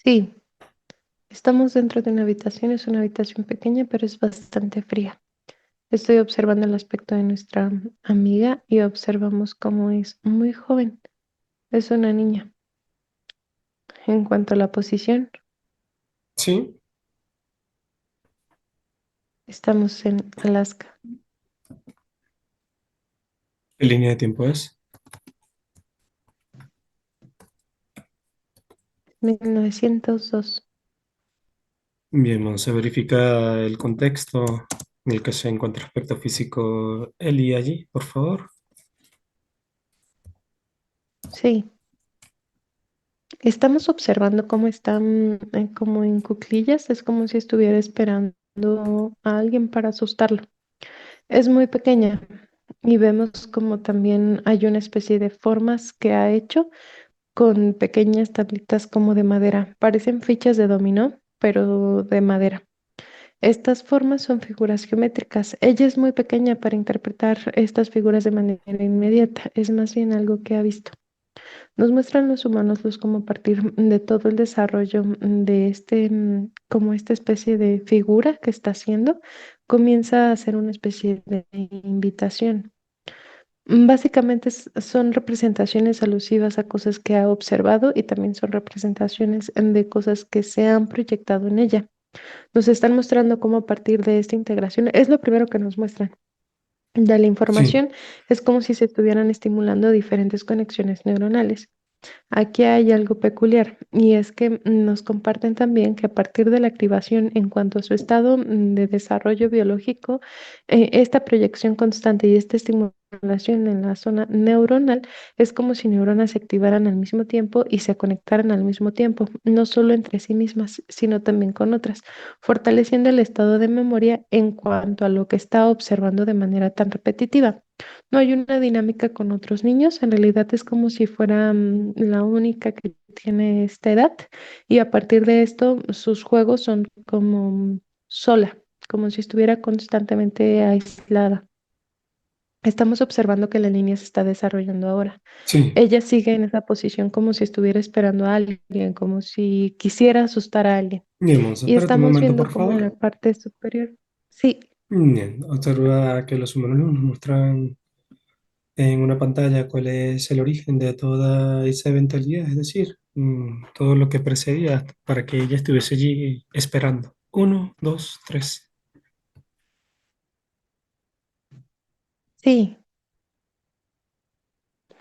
Sí, estamos dentro de una habitación, es una habitación pequeña, pero es bastante fría. Estoy observando el aspecto de nuestra amiga y observamos cómo es muy joven. Es una niña. En cuanto a la posición, Sí, estamos en Alaska, ¿qué línea de tiempo es? 1902. Bien, vamos a verificar el contexto en el que se encuentra aspecto físico Eli allí, por favor. Sí, estamos observando cómo están como en cuclillas. Es como si estuviera esperando a alguien para asustarlo. Es muy pequeña y vemos como también hay una especie de formas que ha hecho con pequeñas tablitas como de madera. Parecen fichas de dominó, pero de madera. Estas formas son figuras geométricas. Ella es muy pequeña para interpretar estas figuras de manera inmediata. Es más bien algo que ha visto. Nos muestran los humanos luz como a partir de todo el desarrollo de como esta especie de figura que está haciendo, comienza a hacer una especie de invitación. Básicamente son representaciones alusivas a cosas que ha observado y también son representaciones de cosas que se han proyectado en ella. Nos están mostrando cómo a partir de esta integración, es lo primero que nos muestran. De la Sí, información es como si se estuvieran estimulando diferentes conexiones neuronales. Aquí hay algo peculiar y es que nos comparten también que a partir de la activación en cuanto a su estado de desarrollo biológico, esta proyección constante y esta estimulación en la zona neuronal es como si neuronas se activaran al mismo tiempo y se conectaran al mismo tiempo, no solo entre sí mismas, sino también con otras, fortaleciendo el estado de memoria en cuanto a lo que está observando de manera tan repetitiva. No hay una dinámica con otros niños, en realidad es como si fuera la única que tiene esta edad y a partir de esto sus juegos son como sola, como si estuviera constantemente aislada. Estamos observando que la línea se está desarrollando ahora. sí. Ella sigue en esa posición como si estuviera esperando a alguien, como si quisiera asustar a alguien. Bien, vamos a Y esperar un estamos momento, viendo por como en la favor. parte superior. Sí, Bien, observa que los humanos nos muestran en una pantalla cuál es el origen de toda esa eventualidad, es decir, todo lo que precedía para que ella estuviese allí esperando. Uno, dos, tres. sí.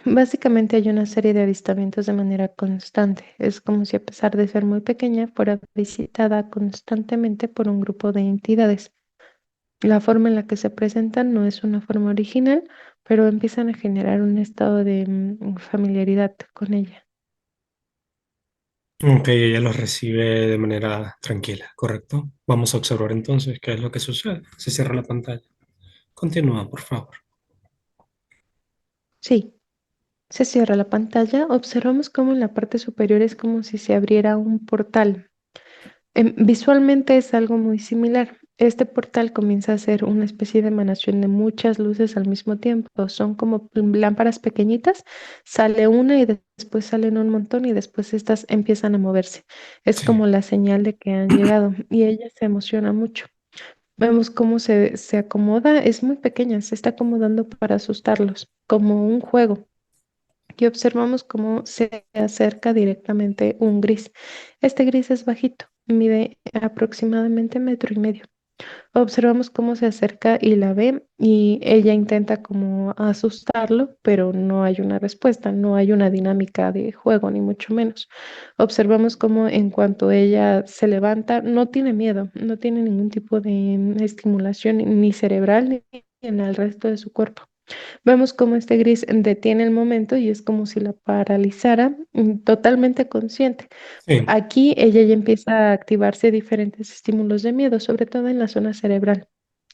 Básicamente hay una serie de avistamientos de manera constante. Es como si a pesar de ser muy pequeña, fuera visitada constantemente por un grupo de entidades. La forma en la que se presentan no es una forma original, pero empiezan a generar un estado de familiaridad con ella. Ok, ella los recibe de manera tranquila, ¿correcto? Vamos a observar entonces qué es lo que sucede. Se cierra la pantalla. Continúa, por favor. Sí, se cierra la pantalla. Observamos cómo en la parte superior es como si se abriera un portal. Visualmente es algo muy similar. Este portal comienza a ser una especie de emanación de muchas luces al mismo tiempo. Son como lámparas pequeñitas. Sale una y después salen un montón y después estas empiezan a moverse. Es Sí. como la señal de que han llegado y ella se emociona mucho. Vemos cómo se acomoda. Es muy pequeña, se está acomodando para asustarlos, como un juego. Y observamos cómo se acerca directamente un gris. Este gris es bajito, mide aproximadamente metro y medio. Observamos cómo se acerca y la ve y ella intenta como asustarlo, pero no hay una respuesta, no hay una dinámica de juego, ni mucho menos. Observamos cómo en cuanto ella se levanta, no tiene miedo, no tiene ningún tipo de estimulación ni cerebral ni en el resto de su cuerpo. Vemos cómo este gris detiene el momento y es como si la paralizara totalmente consciente. Sí. Aquí ella ya empieza a activarse diferentes estímulos de miedo, sobre todo en la zona cerebral.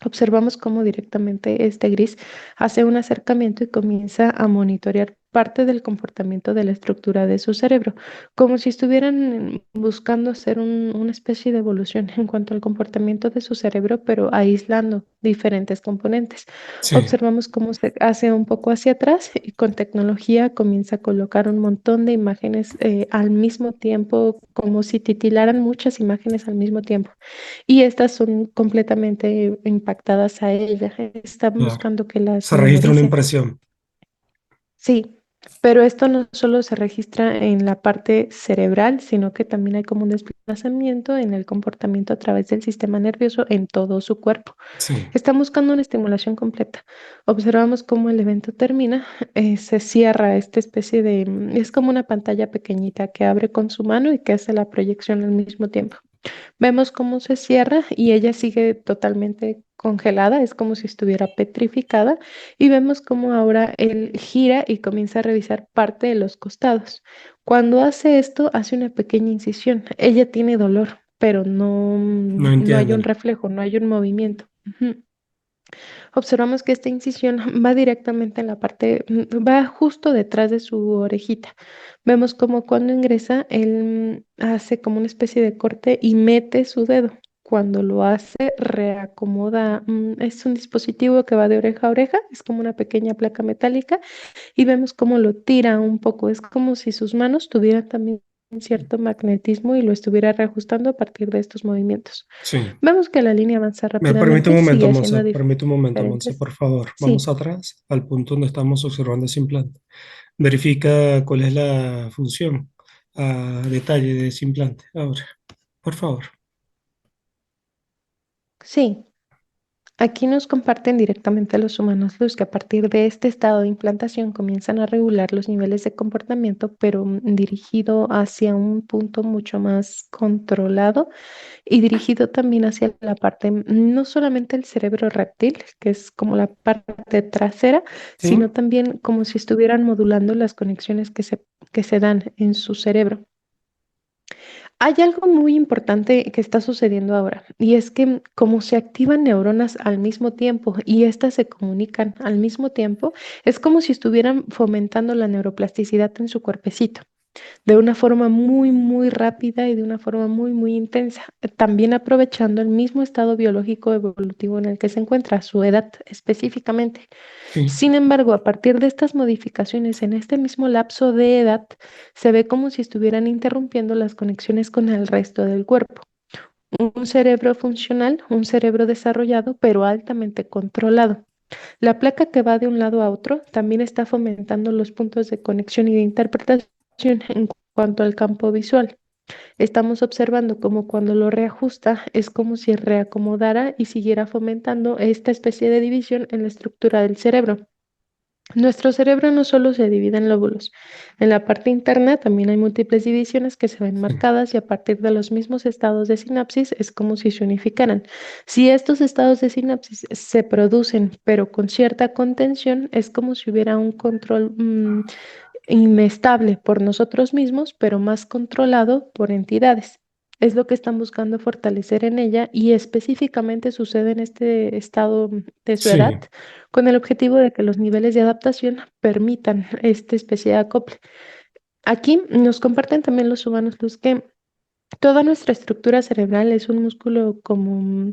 Observamos cómo directamente este gris hace un acercamiento y comienza a monitorear parte del comportamiento de la estructura de su cerebro, como si estuvieran buscando hacer una especie de evolución en cuanto al comportamiento de su cerebro, pero aislando diferentes componentes. sí, Observamos cómo se hace un poco hacia atrás y con tecnología comienza a colocar un montón de imágenes al mismo tiempo, como si titilaran muchas imágenes al mismo tiempo. Y estas son completamente impactadas a ella. Están claro. buscando que las Se registra una memorice. impresión. Sí, pero esto no solo se registra en la parte cerebral, sino que también hay como un desplazamiento en el comportamiento a través del sistema nervioso en todo su cuerpo. Sí, Están buscando una estimulación completa. Observamos cómo el evento termina, se cierra esta especie de, es como una pantalla pequeñita que abre con su mano y que hace la proyección al mismo tiempo. Vemos cómo se cierra y ella sigue totalmente congelada, es como si estuviera petrificada y vemos cómo ahora él gira y comienza a revisar parte de los costados. Cuando hace esto, hace una pequeña incisión. Ella tiene dolor, pero no, no no hay un entienden. reflejo, no hay un movimiento. Ujú. Observamos que esta incisión va directamente en la parte, va justo detrás de su orejita. Vemos como cuando ingresa, él hace como una especie de corte y mete su dedo. Cuando lo hace, reacomoda, es un dispositivo que va de oreja a oreja, es como una pequeña placa metálica y vemos cómo lo tira un poco. Es como si sus manos tuvieran también un cierto magnetismo y lo estuviera reajustando a partir de estos movimientos. Sí. Vemos que la línea avanza Me permite un rápidamente, momento, sigue Monse, haciendo permite un momento, Monse, diferentes. por favor. Vamos Sí, atrás al punto donde estamos observando ese implante. Verifica cuál es la función a detalle de ese implante. Ahora, por favor. sí. Aquí nos comparten directamente a los humanos luz que a partir de este estado de implantación comienzan a regular los niveles de comportamiento, pero dirigido hacia un punto mucho más controlado y dirigido también hacia la parte, no solamente el cerebro reptil, que es como la parte trasera, ¿Sí? sino también como si estuvieran modulando las conexiones que se dan en su cerebro. Hay algo muy importante que está sucediendo ahora, y es que como se activan neuronas al mismo tiempo y éstas se comunican al mismo tiempo, es como si estuvieran fomentando la neuroplasticidad en su cuerpecito de una forma muy, muy rápida y de una forma muy, muy intensa, también aprovechando el mismo estado biológico evolutivo en el que se encuentra, su edad específicamente. Sí, Sin embargo, a partir de estas modificaciones en este mismo lapso de edad, se ve como si estuvieran interrumpiendo las conexiones con el resto del cuerpo. Un cerebro funcional, un cerebro desarrollado, pero altamente controlado. La placa que va de un lado a otro también está fomentando los puntos de conexión y de interpretación en cuanto al campo visual. Estamos observando como cuando lo reajusta es como si reacomodara y siguiera fomentando esta especie de división en la estructura del cerebro. Nuestro cerebro no solo se divide en lóbulos. En la parte interna también hay múltiples divisiones que se ven sí, marcadas y a partir de los mismos estados de sinapsis es como si se unificaran. Si estos estados de sinapsis se producen pero con cierta contención, es como si hubiera un control inestable por nosotros mismos, pero más controlado por entidades. Es lo que están buscando fortalecer en ella y específicamente sucede en este estado de su edad sí, con el objetivo de que los niveles de adaptación permitan esta especie de acople. Aquí nos comparten también los humanos luz que toda nuestra estructura cerebral es un músculo como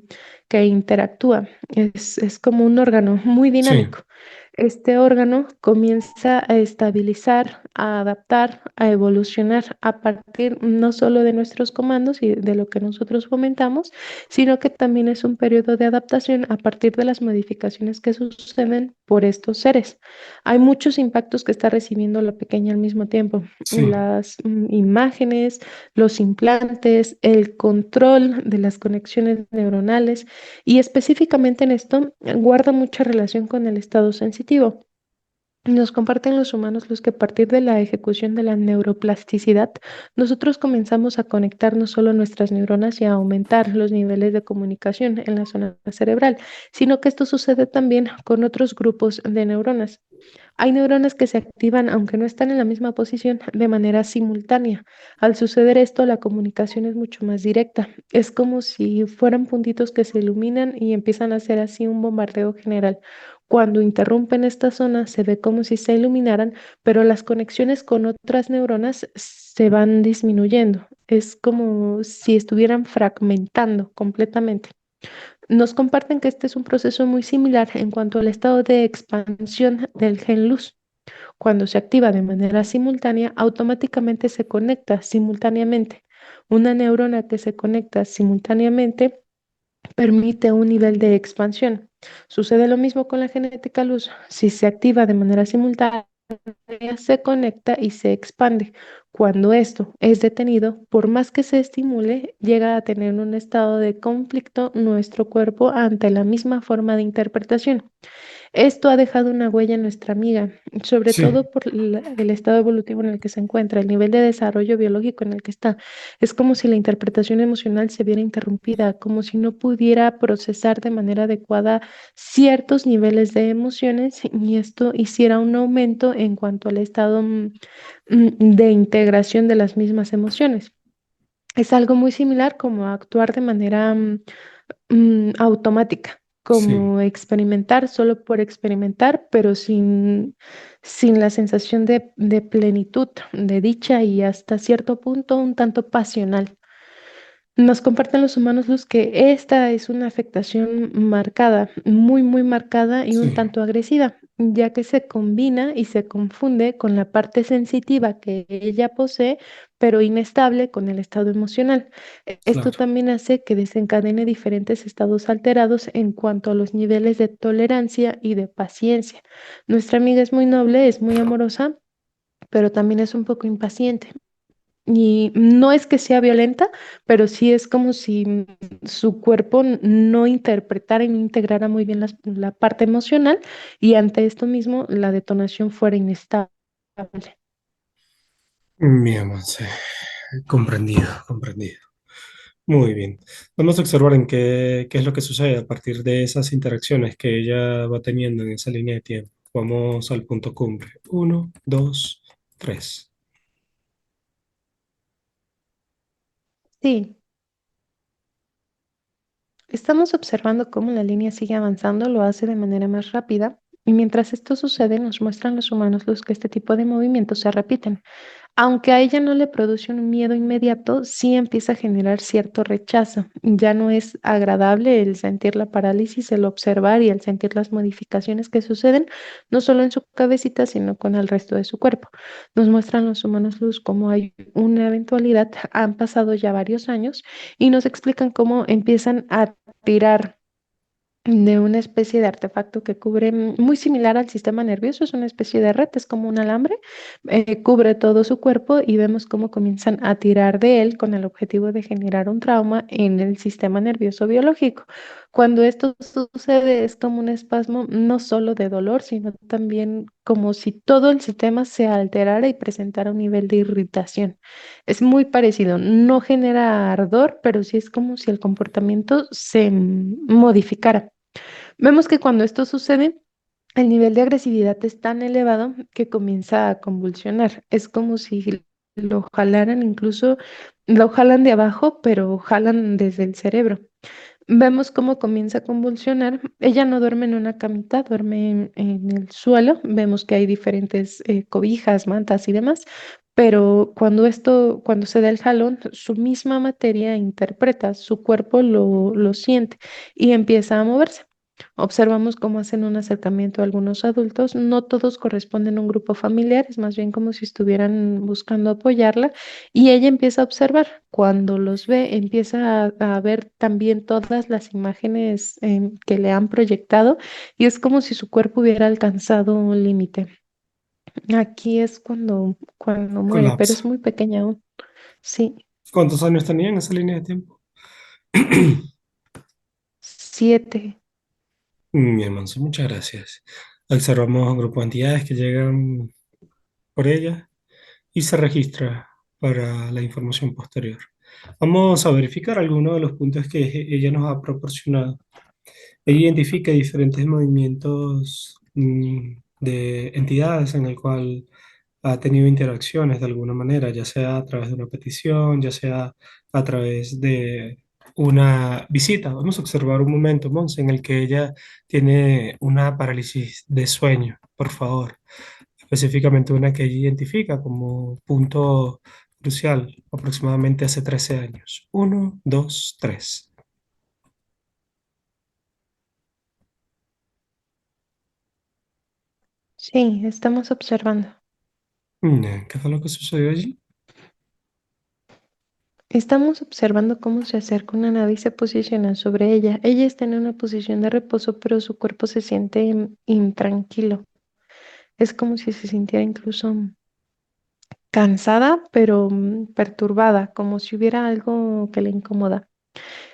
que interactúa, es como un órgano muy sí, dinámico. Este órgano comienza a estabilizar, a adaptar, a evolucionar a partir no solo de nuestros comandos y de lo que nosotros fomentamos, sino que también es un periodo de adaptación a partir de las modificaciones que suceden por estos seres. Hay muchos impactos que está recibiendo la pequeña al mismo tiempo. sí, Las imágenes, los implantes, el control de las conexiones neuronales y específicamente en esto guarda mucha relación con el estado sensitivo. Nos comparten los humanos los que a partir de la ejecución de la neuroplasticidad, nosotros comenzamos a conectar no solo nuestras neuronas y a aumentar los niveles de comunicación en la zona cerebral, sino que esto sucede también con otros grupos de neuronas. Hay neuronas que se activan aunque no están en la misma posición de manera simultánea. Al suceder esto, la comunicación es mucho más directa. Es como si fueran puntitos que se iluminan y empiezan a hacer así un bombardeo general. Cuando interrumpen esta zona, se ve como si se iluminaran, pero las conexiones con otras neuronas se van disminuyendo. Es como si estuvieran fragmentando completamente. Nos comparten que este es un proceso muy similar en cuanto al estado de expansión del gen luz. Cuando se activa de manera simultánea, automáticamente se conecta simultáneamente. Una neurona que se conecta simultáneamente permite un nivel de expansión. Sucede lo mismo con la genética luz. Si se activa de manera simultánea, se conecta y se expande. Cuando esto es detenido, por más que se estimule, llega a tener un estado de conflicto nuestro cuerpo ante la misma forma de interpretación. Esto ha dejado una huella en nuestra amiga, sobre Sí, todo por el estado evolutivo en el que se encuentra, el nivel de desarrollo biológico en el que está. Es como si la interpretación emocional se viera interrumpida, como si no pudiera procesar de manera adecuada ciertos niveles de emociones y esto hiciera un aumento en cuanto al estado de integración de las mismas emociones. Es algo muy similar como actuar de manera automática, sí, como experimentar solo por experimentar, pero sin la sensación de plenitud, de dicha y hasta cierto punto un tanto pasional. Nos comparten los humanos luz que esta es una afectación marcada, muy, muy marcada y un sí, tanto agresiva, ya que se combina y se confunde con la parte sensitiva que ella posee, pero inestable con el estado emocional. Esto claro. también hace que desencadene diferentes estados alterados en cuanto a los niveles de tolerancia y de paciencia. Nuestra amiga es muy noble, es muy amorosa, pero también es un poco impaciente. Y no es que sea violenta, pero sí es como si su cuerpo no interpretara y no integrara muy bien la parte emocional y ante esto mismo la detonación fuera inestable. Bien, Monse. Comprendido, comprendido. Muy bien. Vamos a observar en qué es lo que sucede a partir de esas interacciones que ella va teniendo en esa línea de tiempo. Vamos al punto cumbre. Uno, dos, tres. Sí, estamos observando cómo la línea sigue avanzando, lo hace de manera más rápida y mientras esto sucede nos muestran los humanos los que este tipo de movimientos se repiten. Aunque a ella no le produce un miedo inmediato, sí empieza a generar cierto rechazo. Ya no es agradable el sentir la parálisis, el observar y el sentir las modificaciones que suceden, no solo en su cabecita, sino con el resto de su cuerpo. Nos muestran los humanos luz como hay una eventualidad, han pasado ya varios años y nos explican cómo empiezan a tirar de una especie de artefacto que cubre, muy similar al sistema nervioso, es una especie de red, es como un alambre, cubre todo su cuerpo y vemos cómo comienzan a tirar de él con el objetivo de generar un trauma en el sistema nervioso biológico. Cuando esto sucede es como un espasmo no solo de dolor, sino también como si todo el sistema se alterara y presentara un nivel de irritación. Es muy parecido, no genera ardor, pero sí es como si el comportamiento se modificara. Vemos que cuando esto sucede, el nivel de agresividad es tan elevado que comienza a convulsionar. Es como si lo jalaran, incluso lo jalan de abajo, pero jalan desde el cerebro. Vemos cómo comienza a convulsionar. Ella no duerme en una camita, duerme en el suelo. Vemos que hay diferentes cobijas, mantas y demás. Pero cuando se da el jalón, su misma materia interpreta, su cuerpo lo siente y empieza a moverse. Observamos cómo hacen un acercamiento a algunos adultos. No todos corresponden a un grupo familiar, es más bien como si estuvieran buscando apoyarla y ella empieza a observar. Cuando los ve, empieza a ver también todas las imágenes que le han proyectado y es como si su cuerpo hubiera alcanzado un límite. Aquí es cuando muere, pero es Colapsa. muy pequeña aún. Sí, ¿Cuántos años tenía en esa línea de tiempo? 7. Bien, Monse, muchas gracias. Observamos un grupo de entidades que llegan por ella y se registra para la información posterior. Vamos a verificar algunos de los puntos que ella nos ha proporcionado. Ella identifica diferentes movimientos de entidades en el cual ha tenido interacciones de alguna manera, ya sea a través de una petición, ya sea a través de una visita. Vamos a observar un momento, Monse, en el que ella tiene una parálisis de sueño, por favor. Específicamente una que ella identifica como punto crucial, aproximadamente hace 13 años. Uno, dos, tres. Sí, estamos observando. ¿Qué fue lo que sucedió allí? Estamos observando cómo se acerca una nave y se posiciona sobre ella. Ella está en una posición de reposo, pero su cuerpo se siente intranquilo. Es como si se sintiera incluso cansada, pero perturbada, como si hubiera algo que le incomoda.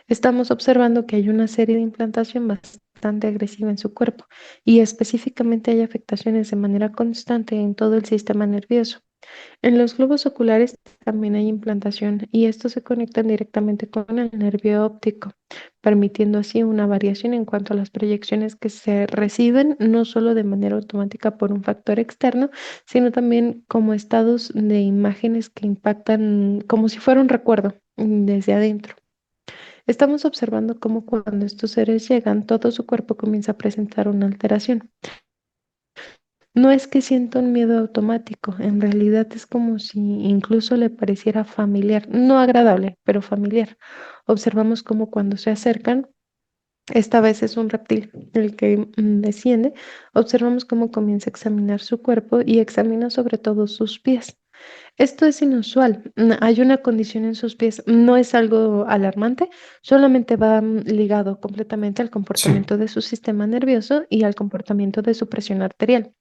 Estamos observando que hay una serie de implantación bastante agresiva en su cuerpo y específicamente hay afectaciones de manera constante en todo el sistema nervioso. En los globos oculares también hay implantación y estos se conectan directamente con el nervio óptico, permitiendo así una variación en cuanto a las proyecciones que se reciben, no solo de manera automática por un factor externo, sino también como estados de imágenes que impactan como si fuera un recuerdo desde adentro. Estamos observando cómo cuando estos seres llegan, todo su cuerpo comienza a presentar una alteración. No es que sienta un miedo automático, en realidad es como si incluso le pareciera familiar, no agradable, pero familiar. Observamos cómo cuando se acercan, esta vez es un reptil el que desciende, observamos cómo comienza a examinar su cuerpo y examina sobre todo sus pies. Esto es inusual. Hay una condición en sus pies. No es algo alarmante, solamente va ligado completamente al Sí, comportamiento de su sistema nervioso y al comportamiento de su presión arterial.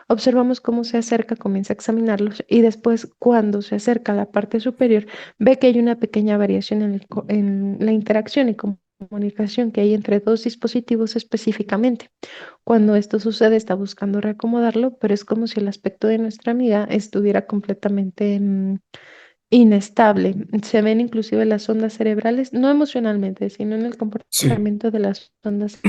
Observamos cómo se acerca, comienza a examinarlos y después cuando se acerca a la parte superior ve que hay una pequeña variación en la interacción y comunicación que hay entre dos dispositivos específicamente. Cuando esto sucede está buscando reacomodarlo, pero es como si el aspecto de nuestra amiga estuviera completamente inestable. Se ven inclusive las ondas cerebrales, no emocionalmente, sino en el sí, comportamiento de las ondas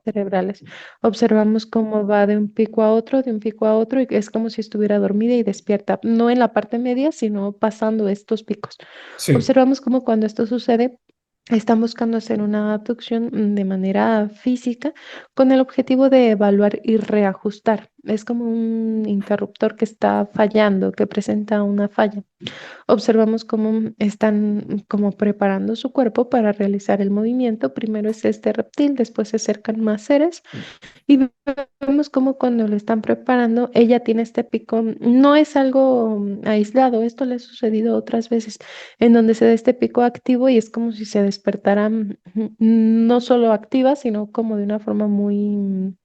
cerebrales. Observamos cómo va de un pico a otro, de un pico a otro, y es como si estuviera dormida y despierta, no en la parte media, sino pasando estos picos. sí. Observamos cómo cuando esto sucede, están buscando hacer una abducción de manera física con el objetivo de evaluar y reajustar. Es como un interruptor que está fallando, que presenta una falla. Observamos cómo están como preparando su cuerpo para realizar el movimiento. Primero es este reptil, después se acercan más seres y vemos cómo cuando lo están preparando, ella tiene este pico. No es algo aislado, esto le ha sucedido otras veces, en donde se da este pico activo y es como si se despertara no solo activa, sino como de una forma muy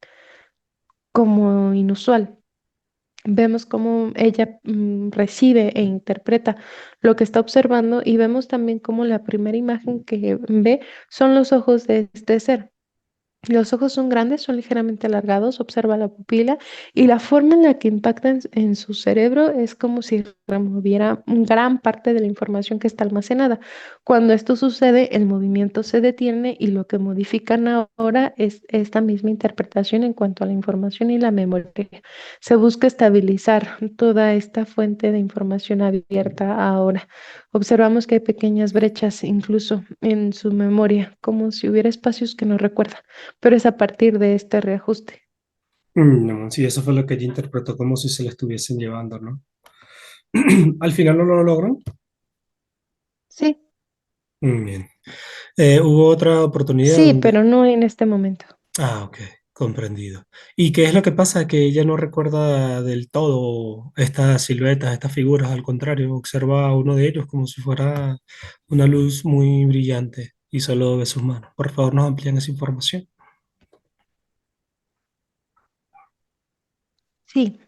como inusual. Vemos cómo ella recibe e interpreta lo que está observando y vemos también cómo la primera imagen que ve son los ojos de este ser. Los ojos son grandes, son ligeramente alargados, observa la pupila y la forma en la que impactan en su cerebro es como si removiera gran parte de la información que está almacenada. Cuando esto sucede, el movimiento se detiene y lo que modifican ahora es esta misma interpretación en cuanto a la información y la memoria. Se busca estabilizar toda esta fuente de información abierta ahora. Observamos que hay pequeñas brechas incluso en su memoria, como si hubiera espacios que no recuerda, pero es a partir de este reajuste. No, sí, eso fue lo que ella interpretó como si se la estuviesen llevando, ¿no? Al final no lo logró. Sí, Bien. Hubo otra oportunidad sí, donde... pero no en este momento. Ah, ok, comprendido. ¿Y qué es lo que pasa? Que ella no recuerda del todo estas siluetas, estas figuras, al contrario, observa a uno de ellos como si fuera una luz muy brillante y solo ve sus manos. Por favor, nos amplían esa información. Sí,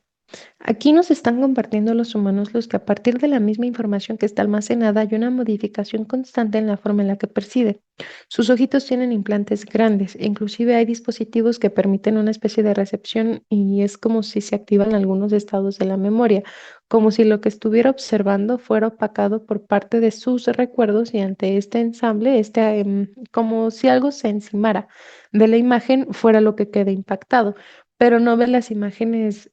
aquí nos están compartiendo los humanos los que a partir de la misma información que está almacenada hay una modificación constante en la forma en la que percibe. Sus ojitos tienen implantes grandes, e inclusive hay dispositivos que permiten una especie de recepción y es como si se activan algunos estados de la memoria, como si lo que estuviera observando fuera opacado por parte de sus recuerdos y ante este ensamble, como si algo se encimara de la imagen fuera lo que quede impactado, pero no ve las imágenes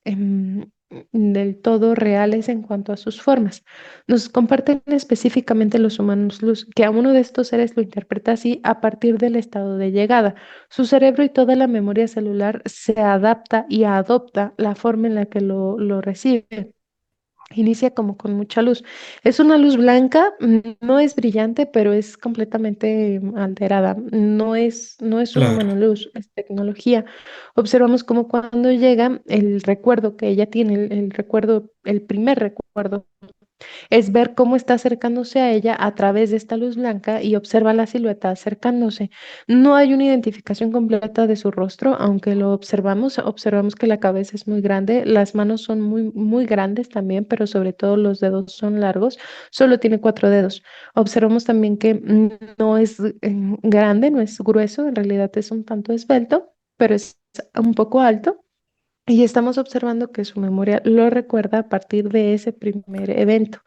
del todo reales en cuanto a sus formas. Nos comparten específicamente los humanos luz, que a uno de estos seres lo interpreta así a partir del estado de llegada. Su cerebro y toda la memoria celular se adapta y adopta la forma en la que lo recibe. Inicia como con mucha luz. Es una luz blanca, no es brillante, pero es completamente alterada. No es un Claro. humano luz, es tecnología. Observamos como cuando llega el recuerdo que ella tiene, el recuerdo, el primer recuerdo es ver cómo está acercándose a ella a través de esta luz blanca y observa la silueta acercándose. No hay una identificación completa de su rostro, aunque lo observamos. Observamos que la cabeza es muy grande, las manos son muy, muy grandes también, pero sobre todo los dedos son largos. Solo tiene 4 dedos. Observamos también que no es grande, no es grueso, en realidad es un tanto esbelto, pero es un poco alto. Y estamos observando que su memoria lo recuerda a partir de ese primer evento.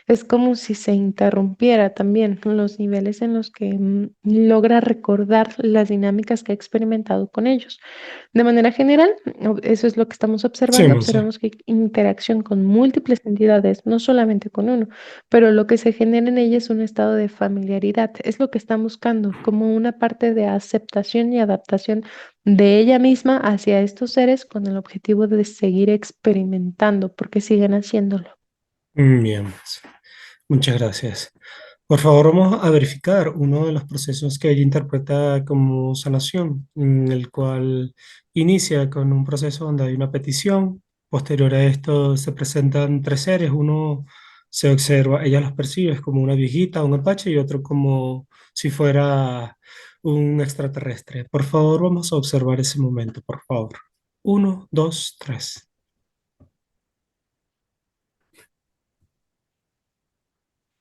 Es como si se interrumpiera también los niveles en los que logra recordar las dinámicas que ha experimentado con ellos. De manera general, eso es lo que estamos Sí, observando. Monse. Observamos que hay interacción con múltiples entidades, no solamente con uno, pero lo que se genera en ella es un estado de familiaridad. Es lo que están buscando, como una parte de aceptación y adaptación de ella misma hacia estos seres con el objetivo de seguir experimentando, porque siguen haciéndolo. Bien, Monse. Muchas gracias. Por favor, vamos a verificar uno de los procesos que ella interpreta como sanación, en el cual inicia con un proceso donde hay una petición. Posterior a esto se presentan tres seres. Uno se observa, ella los percibe como una viejita, un apache y otro como si fuera un extraterrestre. Por favor, vamos a observar ese momento, por favor. Uno, dos, tres.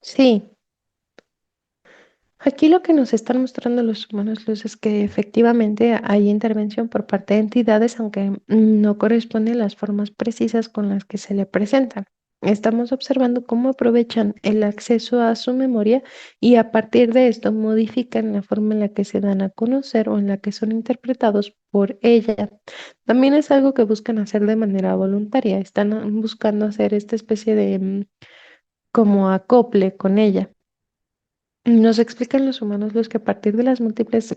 Sí. Aquí lo que nos están mostrando los humanos luz es que efectivamente hay intervención por parte de entidades, aunque no corresponde a las formas precisas con las que se le presentan. Estamos observando cómo aprovechan el acceso a su memoria y a partir de esto modifican la forma en la que se dan a conocer o en la que son interpretados por ella. También es algo que buscan hacer de manera voluntaria. Están buscando hacer esta especie de como acople con ella. Nos explican los humanos los que a partir de las múltiples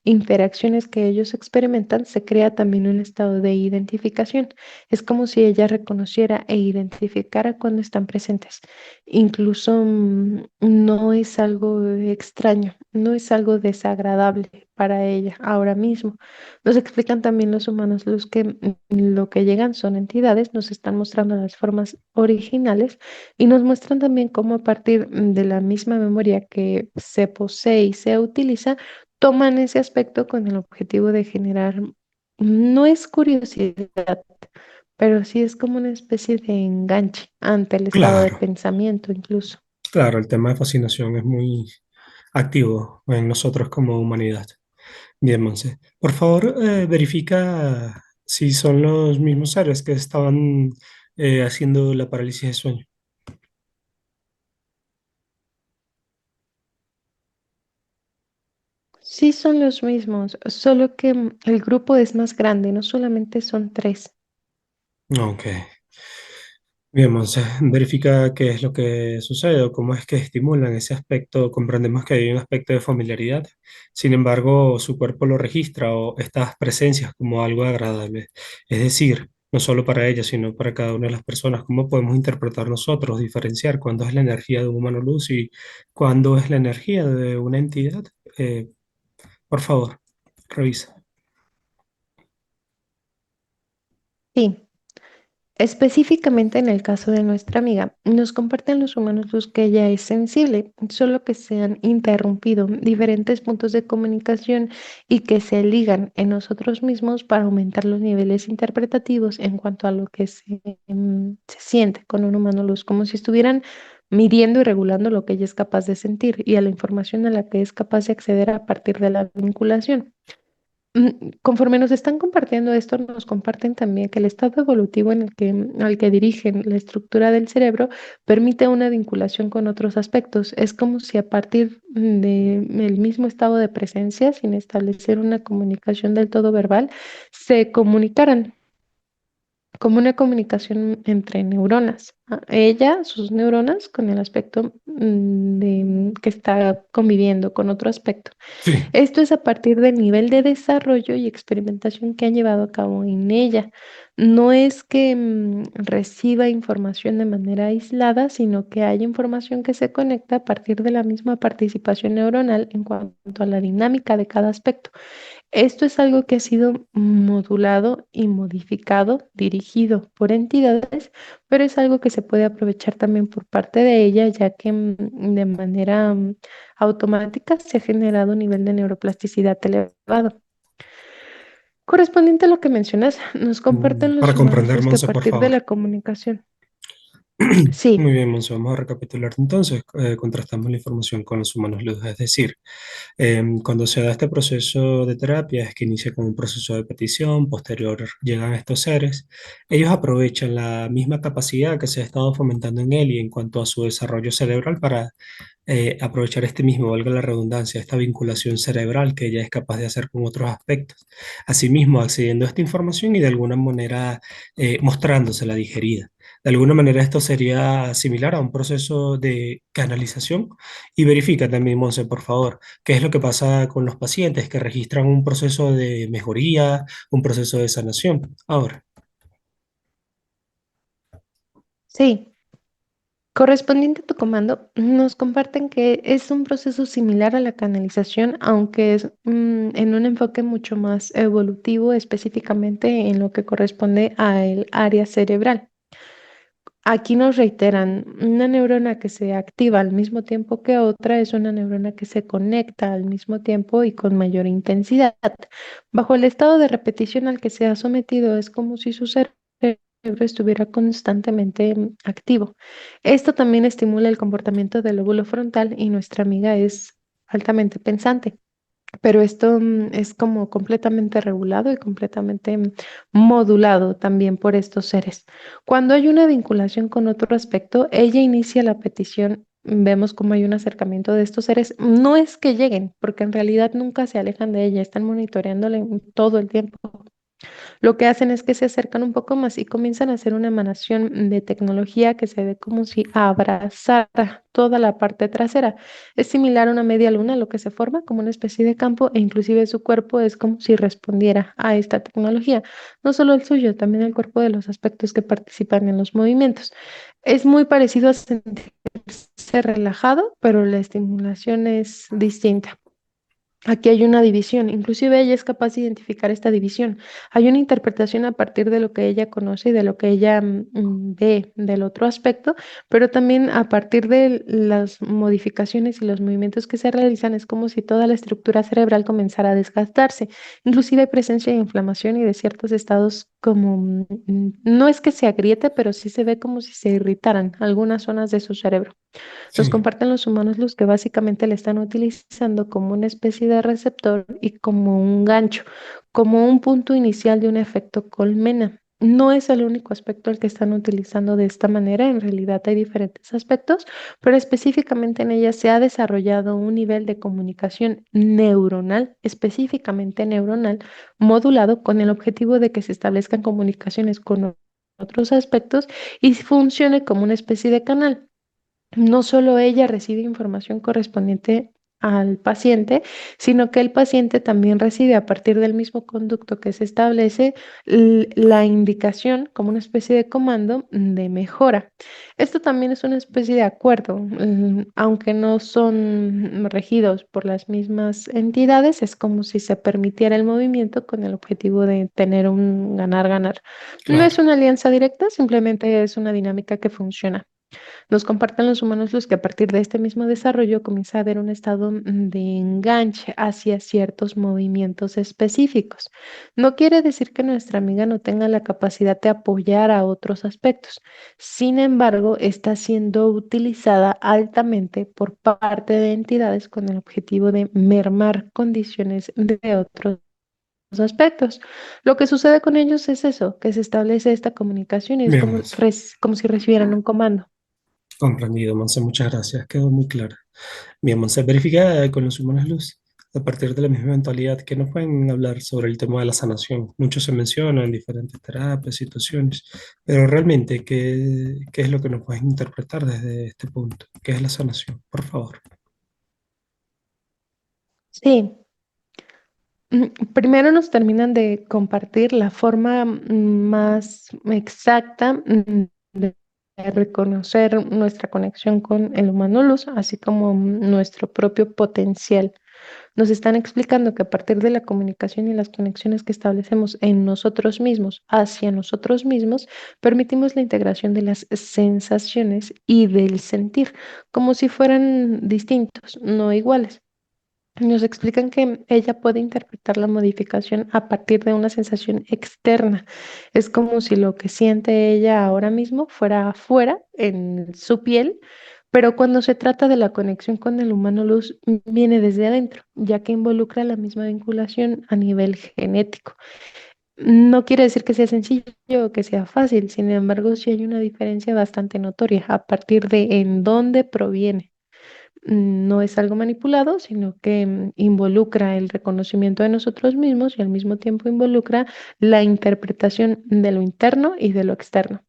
interacciones que ellos experimentan, se crea también un estado de identificación. Es como si ella reconociera e identificara cuando están presentes. Incluso no es algo extraño, no es algo desagradable para ella ahora mismo. Nos explican también los humanos los que lo que llegan son entidades, nos están mostrando las formas originales y nos muestran también cómo a partir de la misma memoria que se posee y se utiliza, toman ese aspecto con el objetivo de generar, no es curiosidad, pero sí es como una especie de enganche ante el estado de Claro, pensamiento incluso. claro, el tema de fascinación es muy activo en nosotros como humanidad. Bien, Monse. Por favor, verifica si son los mismos seres que estaban haciendo la parálisis de sueño. Sí son los mismos, solo que el grupo es más grande, no solamente son tres. Ok. Bien, Monse. Verifica qué es lo que sucede o cómo es que estimulan ese aspecto. Comprendemos que hay un aspecto de familiaridad. Sin embargo, su cuerpo lo registra o estas presencias como algo agradable. Es decir, no solo para ella, sino para cada una de las personas. ¿Cómo podemos interpretar nosotros, diferenciar cuándo es la energía de un humano luz y cuándo es la energía de una entidad? Eh, por favor, revisa. Sí. Específicamente en el caso de nuestra amiga, nos comparten los humanos luz que ella es sensible, solo que se han interrumpido diferentes puntos de comunicación y que se ligan en nosotros mismos para aumentar los niveles interpretativos en cuanto a lo que se siente con un humano luz, como si estuvieran midiendo y regulando lo que ella es capaz de sentir y a la información a la que es capaz de acceder a partir de la vinculación. Conforme nos están compartiendo esto, nos comparten también que el estado evolutivo al que dirigen la estructura del cerebro permite una vinculación con otros aspectos. Es como si a partir del mismo estado de presencia, sin establecer una comunicación del todo verbal, se comunicaran. como una comunicación entre neuronas. Ella, sus neuronas, con el aspecto que está conviviendo con otro aspecto. Sí, Esto es a partir del nivel de desarrollo y experimentación que han llevado a cabo en ella. No es que reciba información de manera aislada, sino que hay información que se conecta a partir de la misma participación neuronal en cuanto a la dinámica de cada aspecto. Esto es algo que ha sido modulado y modificado, dirigido por entidades, pero es algo que se puede aprovechar también por parte de ella, ya que de manera automática se ha generado un nivel de neuroplasticidad elevado. Correspondiente a lo que mencionas, nos comparten para los humanos comprender, los que a Monse, por partir de favor. la comunicación. Sí, Muy bien, Monse, vamos a recapitular entonces. Contrastamos la información con los humanos luz, es decir, cuando se da este proceso de terapia, es que inicia con un proceso de petición, posterior llegan estos seres. Ellos aprovechan la misma capacidad que se ha estado fomentando en él y en cuanto a su desarrollo cerebral para aprovechar este mismo, valga la redundancia, esta vinculación cerebral que ella es capaz de hacer con otros aspectos. Asimismo, accediendo a esta información y de alguna manera mostrándosela digerida. De alguna manera esto sería similar a un proceso de canalización. Y verifica también, Monse, por favor, qué es lo que pasa con los pacientes que registran un proceso de mejoría, un proceso de sanación. Ahora, sí. Correspondiente a tu comando, nos comparten que es un proceso similar a la canalización, aunque es en un enfoque mucho más evolutivo, específicamente en lo que corresponde al área cerebral. Aquí nos reiteran, una neurona que se activa al mismo tiempo que otra es una neurona que se conecta al mismo tiempo y con mayor intensidad. Bajo el estado de repetición al que se ha sometido, es como si su cerebro estuviera constantemente activo. Esto también estimula el comportamiento del lóbulo frontal y nuestra amiga es altamente pensante. Pero esto es como completamente regulado y completamente modulado también por estos seres. Cuando hay una vinculación con otro aspecto, ella inicia la petición. Vemos cómo hay un acercamiento de estos seres. No es que lleguen, porque en realidad nunca se alejan de ella, están monitoreándola todo el tiempo. Lo que hacen es que se acercan un poco más y comienzan a hacer una emanación de tecnología que se ve como si abrazara toda la parte trasera. Es similar a una media luna, lo que se forma como una especie de campo e inclusive su cuerpo es como si respondiera a esta tecnología. No solo el suyo, también el cuerpo de los aspectos que participan en los movimientos. Es muy parecido a sentirse relajado, pero la estimulación es distinta. Aquí hay una división, inclusive ella es capaz de identificar esta división. Hay una interpretación a partir de lo que ella conoce y de lo que ella ve del otro aspecto, pero también a partir de las modificaciones y los movimientos que se realizan, es como si toda la estructura cerebral comenzara a desgastarse. Inclusive hay presencia de inflamación y de ciertos estados como, no es que se agriete, pero sí se ve como si se irritaran algunas zonas de su cerebro. Nos sí, comparten los humanos los que básicamente le están utilizando como una especie de receptor y como un gancho, como un punto inicial de un efecto colmena. No es el único aspecto el que están utilizando de esta manera, en realidad hay diferentes aspectos, pero específicamente en ella se ha desarrollado un nivel de comunicación neuronal, específicamente neuronal, modulado con el objetivo de que se establezcan comunicaciones con otros aspectos y funcione como una especie de canal. No solo ella recibe información correspondiente al paciente, sino que el paciente también recibe a partir del mismo conducto que se establece la indicación como una especie de comando de mejora. Esto también es una especie de acuerdo, aunque no son regidos por las mismas entidades, es como si se permitiera el movimiento con el objetivo de tener un ganar-ganar. No es claro. una alianza directa, simplemente es una dinámica que funciona. Nos comparten los humanos los que a partir de este mismo desarrollo comienza a haber un estado de enganche hacia ciertos movimientos específicos. No quiere decir que nuestra amiga no tenga la capacidad de apoyar a otros aspectos. Sin embargo, está siendo utilizada altamente por parte de entidades con el objetivo de mermar condiciones de otros aspectos. Lo que sucede con ellos es eso, que se establece esta comunicación y es Bien, como, Monse. como si recibieran un comando. Comprendido, Monse, muchas gracias. Quedó muy claro. Bien, Monse, verifica con los humanos luz. a partir de la misma mentalidad que nos pueden hablar sobre el tema de la sanación. Mucho se menciona en diferentes terapias, situaciones, pero realmente, ¿qué es lo que nos puedes interpretar desde este punto? ¿Qué es la sanación? Por favor. Sí, primero nos terminan de compartir la forma más exacta de reconocer nuestra conexión con el humano luz, así como nuestro propio potencial. Nos están explicando que a partir de la comunicación y las conexiones que establecemos en nosotros mismos, hacia nosotros mismos, permitimos la integración de las sensaciones y del sentir, como si fueran distintos, no iguales. Nos explican que ella puede interpretar la modificación a partir de una sensación externa. Es como si lo que siente ella ahora mismo fuera afuera, en su piel, pero cuando se trata de la conexión con el humano luz, viene desde adentro, ya que involucra la misma vinculación a nivel genético. No quiere decir que sea sencillo o que sea fácil, sin embargo, sí hay una diferencia bastante notoria a partir de en dónde proviene. No es algo manipulado, sino que involucra el reconocimiento de nosotros mismos y al mismo tiempo involucra la interpretación de lo interno y de lo externo.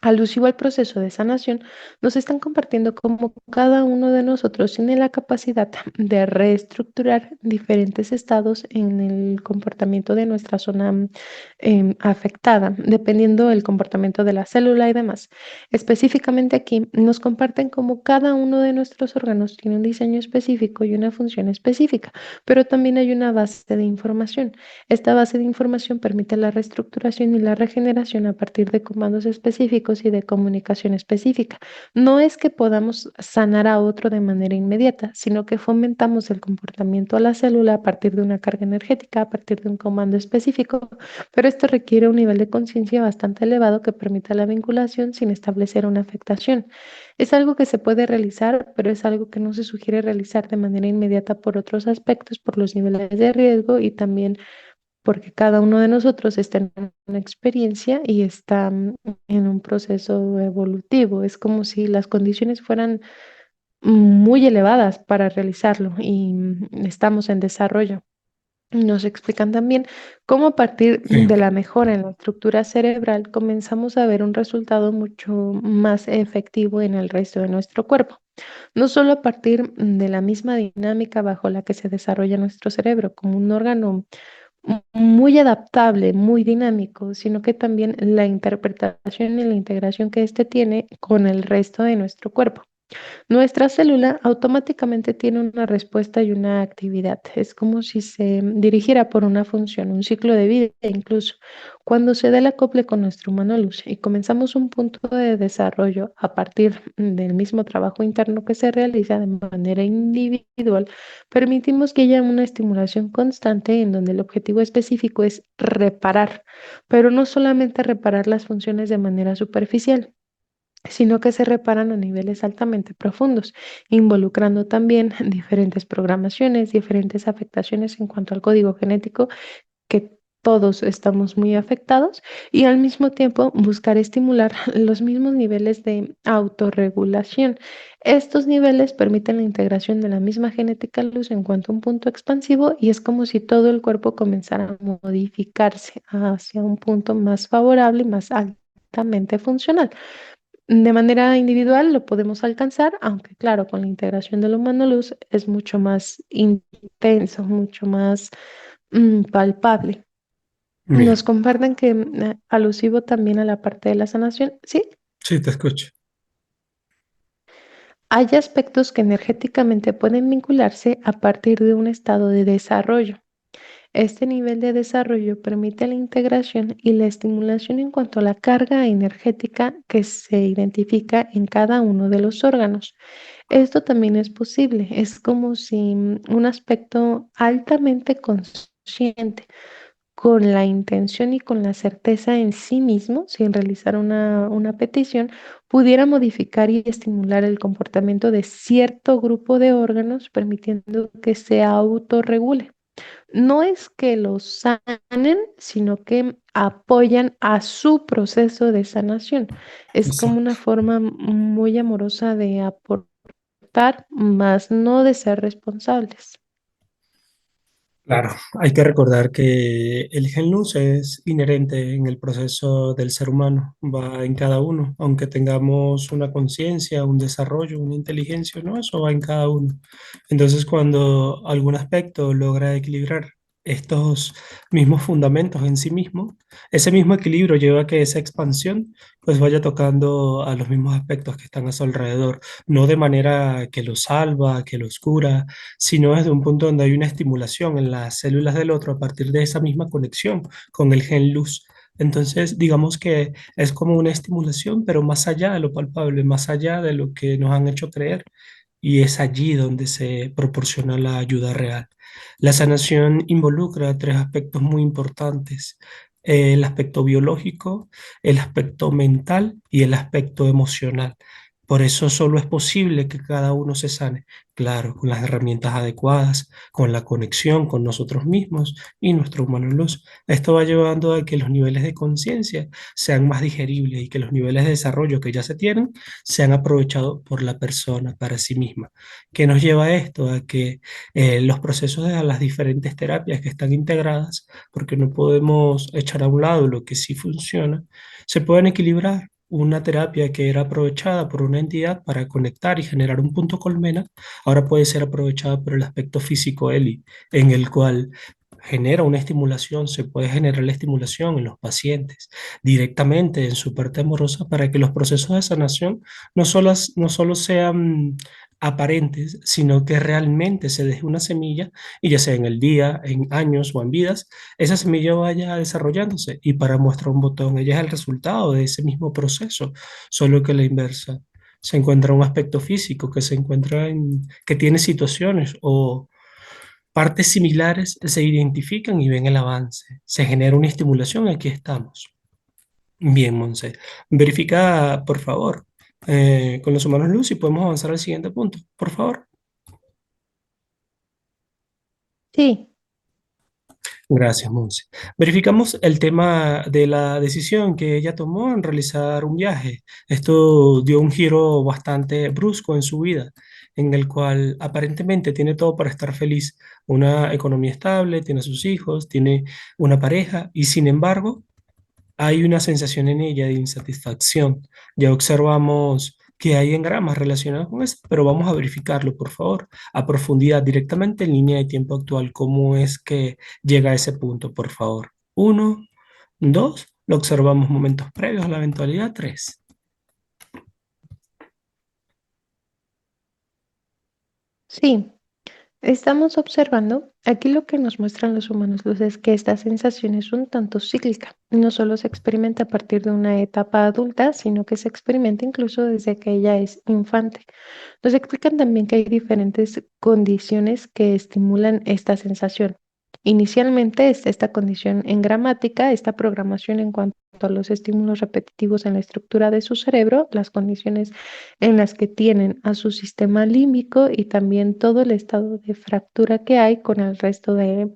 Alusivo al proceso de sanación, nos están compartiendo cómo cada uno de nosotros tiene la capacidad de reestructurar diferentes estados en el comportamiento de nuestra zona afectada, dependiendo del comportamiento de la célula y demás. Específicamente aquí nos comparten cómo cada uno de nuestros órganos tiene un diseño específico y una función específica, pero también hay una base de información. Esta base de información permite la reestructuración y la regeneración a partir de comandos específicos y de comunicación específica. No es que podamos sanar a otro de manera inmediata, sino que fomentamos el comportamiento a la célula a partir de una carga energética, a partir de un comando específico, pero esto requiere un nivel de conciencia bastante elevado que permita la vinculación sin establecer una afectación. Es algo que se puede realizar, pero es algo que no se sugiere realizar de manera inmediata por otros aspectos, por los niveles de riesgo y también porque cada uno de nosotros está en una experiencia y está en un proceso evolutivo. Es como si las condiciones fueran muy elevadas para realizarlo y estamos en desarrollo. Nos explican también cómo a partir Sí, de la mejora en la estructura cerebral comenzamos a ver un resultado mucho más efectivo en el resto de nuestro cuerpo. No solo a partir de la misma dinámica bajo la que se desarrolla nuestro cerebro como un órgano muy adaptable, muy dinámico, sino que también la interpretación y la integración que éste tiene con el resto de nuestro cuerpo. Nuestra célula automáticamente tiene una respuesta y una actividad. Es como si se dirigiera por una función, un ciclo de vida incluso. Cuando se da el acople con nuestro humano luz y comenzamos un punto de desarrollo a partir del mismo trabajo interno que se realiza de manera individual, permitimos que haya una estimulación constante en donde el objetivo específico es reparar, pero no solamente reparar las funciones de manera superficial, sino que se reparan a niveles altamente profundos, involucrando también diferentes programaciones, diferentes afectaciones en cuanto al código genético, que todos estamos muy afectados, y al mismo tiempo buscar estimular los mismos niveles de autorregulación. Estos niveles permiten la integración de la misma genética luz en cuanto a un punto expansivo y es como si todo el cuerpo comenzara a modificarse hacia un punto más favorable y más altamente funcional. De manera individual lo podemos alcanzar, aunque claro, con la integración del humano luz es mucho más intenso, mucho más palpable. bien. Nos comparten que alusivo también a la parte de la sanación, sí, Sí, te escucho. hay aspectos que energéticamente pueden vincularse a partir de un estado de desarrollo. Este nivel de desarrollo permite la integración y la estimulación en cuanto a la carga energética que se identifica en cada uno de los órganos. Esto también es posible, es como si un aspecto altamente consciente, con la intención y con la certeza en sí mismo, sin realizar una petición, pudiera modificar y estimular el comportamiento de cierto grupo de órganos, permitiendo que se autorregule. No es que los sanen, sino que apoyan a su proceso de sanación. Es como una Exacto. forma muy amorosa de aportar, más no de ser responsables. Claro, hay que recordar que el gen luz es inherente en el proceso del ser humano, va en cada uno, aunque tengamos una conciencia, un desarrollo, una inteligencia, ¿no? Eso va en cada uno. Entonces, cuando algún aspecto logra equilibrar estos mismos fundamentos en sí mismo, ese mismo equilibrio lleva a que esa expansión pues vaya tocando a los mismos aspectos que están a su alrededor, no de manera que los salva, que los cura, sino desde un punto donde hay una estimulación en las células del otro a partir de esa misma conexión con el gen luz. Entonces, digamos que es como una estimulación, pero más allá de lo palpable, más allá de lo que nos han hecho creer, y es allí donde se proporciona la ayuda real. La sanación involucra tres aspectos muy importantes: el aspecto biológico, el aspecto mental y el aspecto emocional. Por eso solo es posible que cada uno se sane, claro, con las herramientas adecuadas, con la conexión con nosotros mismos y nuestro humano luz. Esto va llevando a que los niveles de conciencia sean más digeribles y que los niveles de desarrollo que ya se tienen sean aprovechados por la persona para sí misma. ¿Qué nos lleva a esto? A que los procesos de las diferentes terapias que están integradas, porque no podemos echar a un lado lo que sí funciona, se pueden equilibrar. Una terapia que era aprovechada por una entidad para conectar y generar un punto colmena, ahora puede ser aprovechada por el aspecto físico ELI, en el cual genera una estimulación, se puede generar la estimulación en los pacientes directamente en su parte amorosa para que los procesos de sanación no solo sean aparentes, sino que realmente se deje una semilla y ya sea en el día, en años o en vidas, esa semilla vaya desarrollándose y para muestra un botón, ella es el resultado de ese mismo proceso, solo que la inversa. Se encuentra un aspecto físico que se encuentra que tiene situaciones o partes similares, se identifican y ven el avance. Se genera una estimulación, aquí estamos. Bien, Monse. Verifica, por favor, con los humanos luz y podemos avanzar al siguiente punto, por favor. Sí, Gracias, Monse. Verificamos el tema de la decisión que ella tomó en realizar un viaje. Esto dio un giro bastante brusco en su vida, en el cual aparentemente tiene todo para estar feliz. Una economía estable, tiene sus hijos, tiene una pareja y sin embargo hay una sensación en ella de insatisfacción. Ya observamos que hay engramas relacionados con eso, pero vamos a verificarlo, por favor, a profundidad, directamente en línea de tiempo actual. ¿Cómo es que llega a ese punto, por favor? Uno, dos, lo observamos momentos previos a la eventualidad. Tres. sí. Estamos observando, aquí lo que nos muestran los humanos luz es que esta sensación es un tanto cíclica. No solo se experimenta a partir de una etapa adulta, sino que se experimenta incluso desde que ella es infante. Nos explican también que hay diferentes condiciones que estimulan esta sensación. Inicialmente está esta condición en gramática, esta programación en cuanto a los estímulos repetitivos en la estructura de su cerebro, las condiciones en las que tienen a su sistema límbico y también todo el estado de fractura que hay con el resto de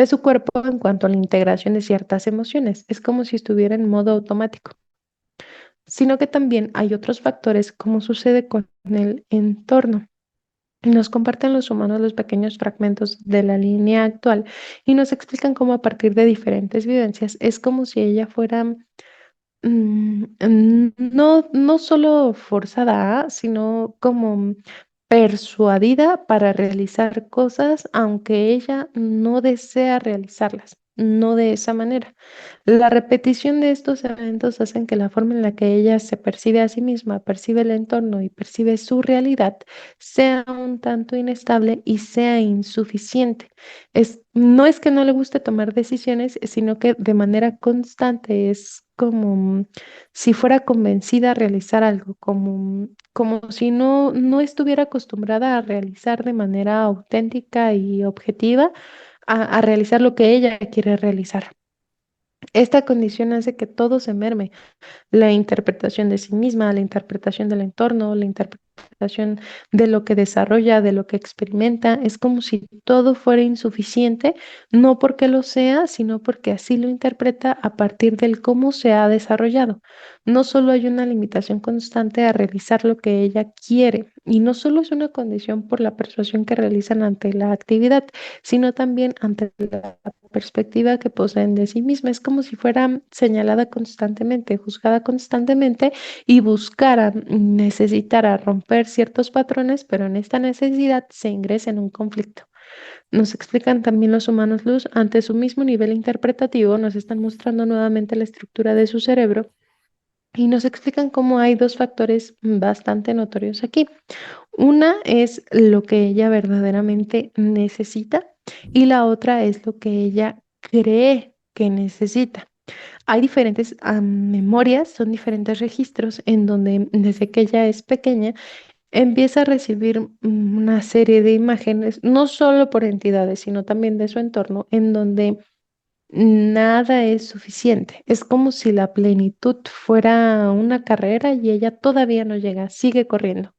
su cuerpo en cuanto a la integración de ciertas emociones. Es como si estuviera en modo automático, sino que también hay otros factores como sucede con el entorno. Nos comparten los humanos los pequeños fragmentos de la línea actual y nos explican cómo a partir de diferentes vivencias es como si ella fuera no solo forzada a, sino como persuadida para realizar cosas, aunque ella no desea realizarlas, no de esa manera. La repetición de estos eventos hacen que la forma en la que ella se percibe a sí misma, percibe el entorno y percibe su realidad sea un tanto inestable y sea insuficiente. No es que no le guste tomar decisiones, sino que de manera constante es como si fuera convencida a realizar algo, como si no estuviera acostumbrada a realizar de manera auténtica y objetiva, a realizar lo que ella quiere realizar. Esta condición hace que todo se merme, la interpretación de sí misma, la interpretación del entorno, la interpretación interpretación de lo que desarrolla, de lo que experimenta. Es como si todo fuera insuficiente, no porque lo sea, sino porque así lo interpreta a partir del cómo se ha desarrollado. No solo hay una limitación constante a realizar lo que ella quiere, y no solo es una condición por la persuasión que realizan ante la actividad, sino también ante la perspectiva que poseen de sí misma. Es como si fuera señalada constantemente, juzgada constantemente y buscara, necesitara romper ciertos patrones, pero en esta necesidad se ingresa en un conflicto. Nos explican también los humanos luz, ante su mismo nivel interpretativo, nos están mostrando nuevamente la estructura de su cerebro y nos explican cómo hay dos factores bastante notorios aquí. Una es lo que ella verdaderamente necesita y la otra es lo que ella cree que necesita. Hay diferentes memorias, son diferentes registros en donde desde que ella es pequeña empieza a recibir una serie de imágenes, no solo por entidades, sino también de su entorno, en donde nada es suficiente. Es como si la plenitud fuera una carrera y ella todavía no llega, sigue corriendo.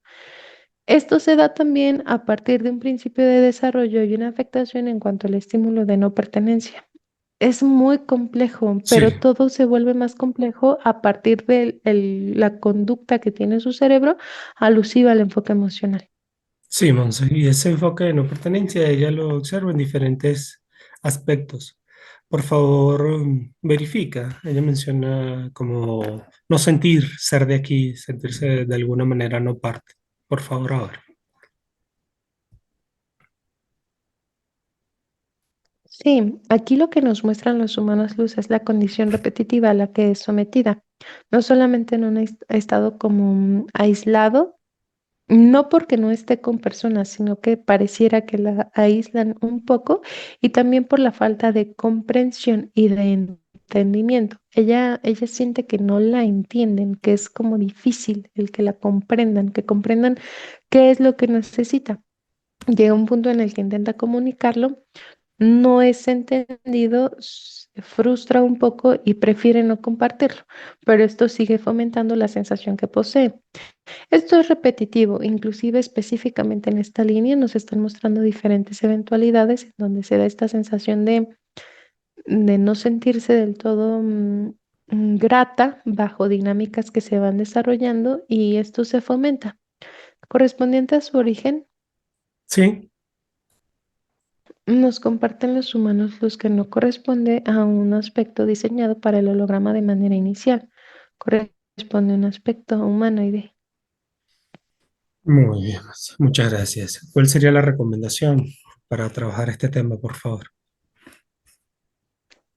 Esto se da también a partir de un principio de desarrollo y una afectación en cuanto al estímulo de no pertenencia. Es muy complejo, pero Sí, todo se vuelve más complejo a partir de la conducta que tiene su cerebro alusiva al enfoque emocional. sí, Monse. Y ese enfoque de no pertenencia, ella lo observa en diferentes aspectos. Por favor, verifica. Ella menciona como no sentir ser de aquí, sentirse de alguna manera no parte. Por favor, ahora. Sí, aquí lo que nos muestran los humanos luz es la condición repetitiva a la que es sometida, no solamente en un estado como aislado, no porque no esté con personas, sino que pareciera que la aíslan un poco y también por la falta de comprensión y de entendimiento. Ella siente que no la entienden, que es como difícil el que la comprendan, que comprendan qué es lo que necesita. Llega un punto en el que intenta comunicarlo, no es entendido, se frustra un poco y prefiere no compartirlo, pero esto sigue fomentando la sensación que posee. Esto es repetitivo, inclusive específicamente en esta línea nos están mostrando diferentes eventualidades en donde se da esta sensación de no sentirse del todo grata bajo dinámicas que se van desarrollando y esto se fomenta. Correspondiente a su origen, Sí, nos comparten los humanos los que no corresponde a un aspecto diseñado para el holograma de manera inicial. Corresponde a un aspecto humanoide. muy bien, Monse. Muchas gracias. ¿Cuál sería la recomendación para trabajar este tema, por favor?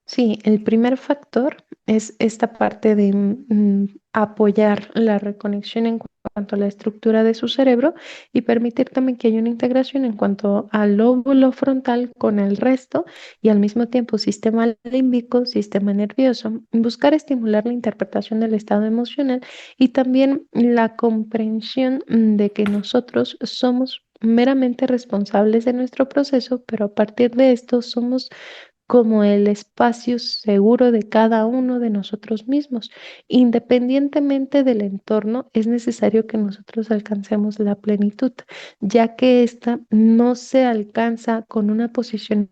Sí, el primer factor es esta parte de apoyar la reconexión en cuanto a la estructura de su cerebro y permitir también que haya una integración en cuanto al lóbulo frontal con el resto y al mismo tiempo sistema límbico, sistema nervioso, buscar estimular la interpretación del estado emocional y también la comprensión de que nosotros somos meramente responsables de nuestro proceso, pero a partir de esto somos como el espacio seguro de cada uno de nosotros mismos. Independientemente del entorno, es necesario que nosotros alcancemos la plenitud, ya que esta no se alcanza con una posición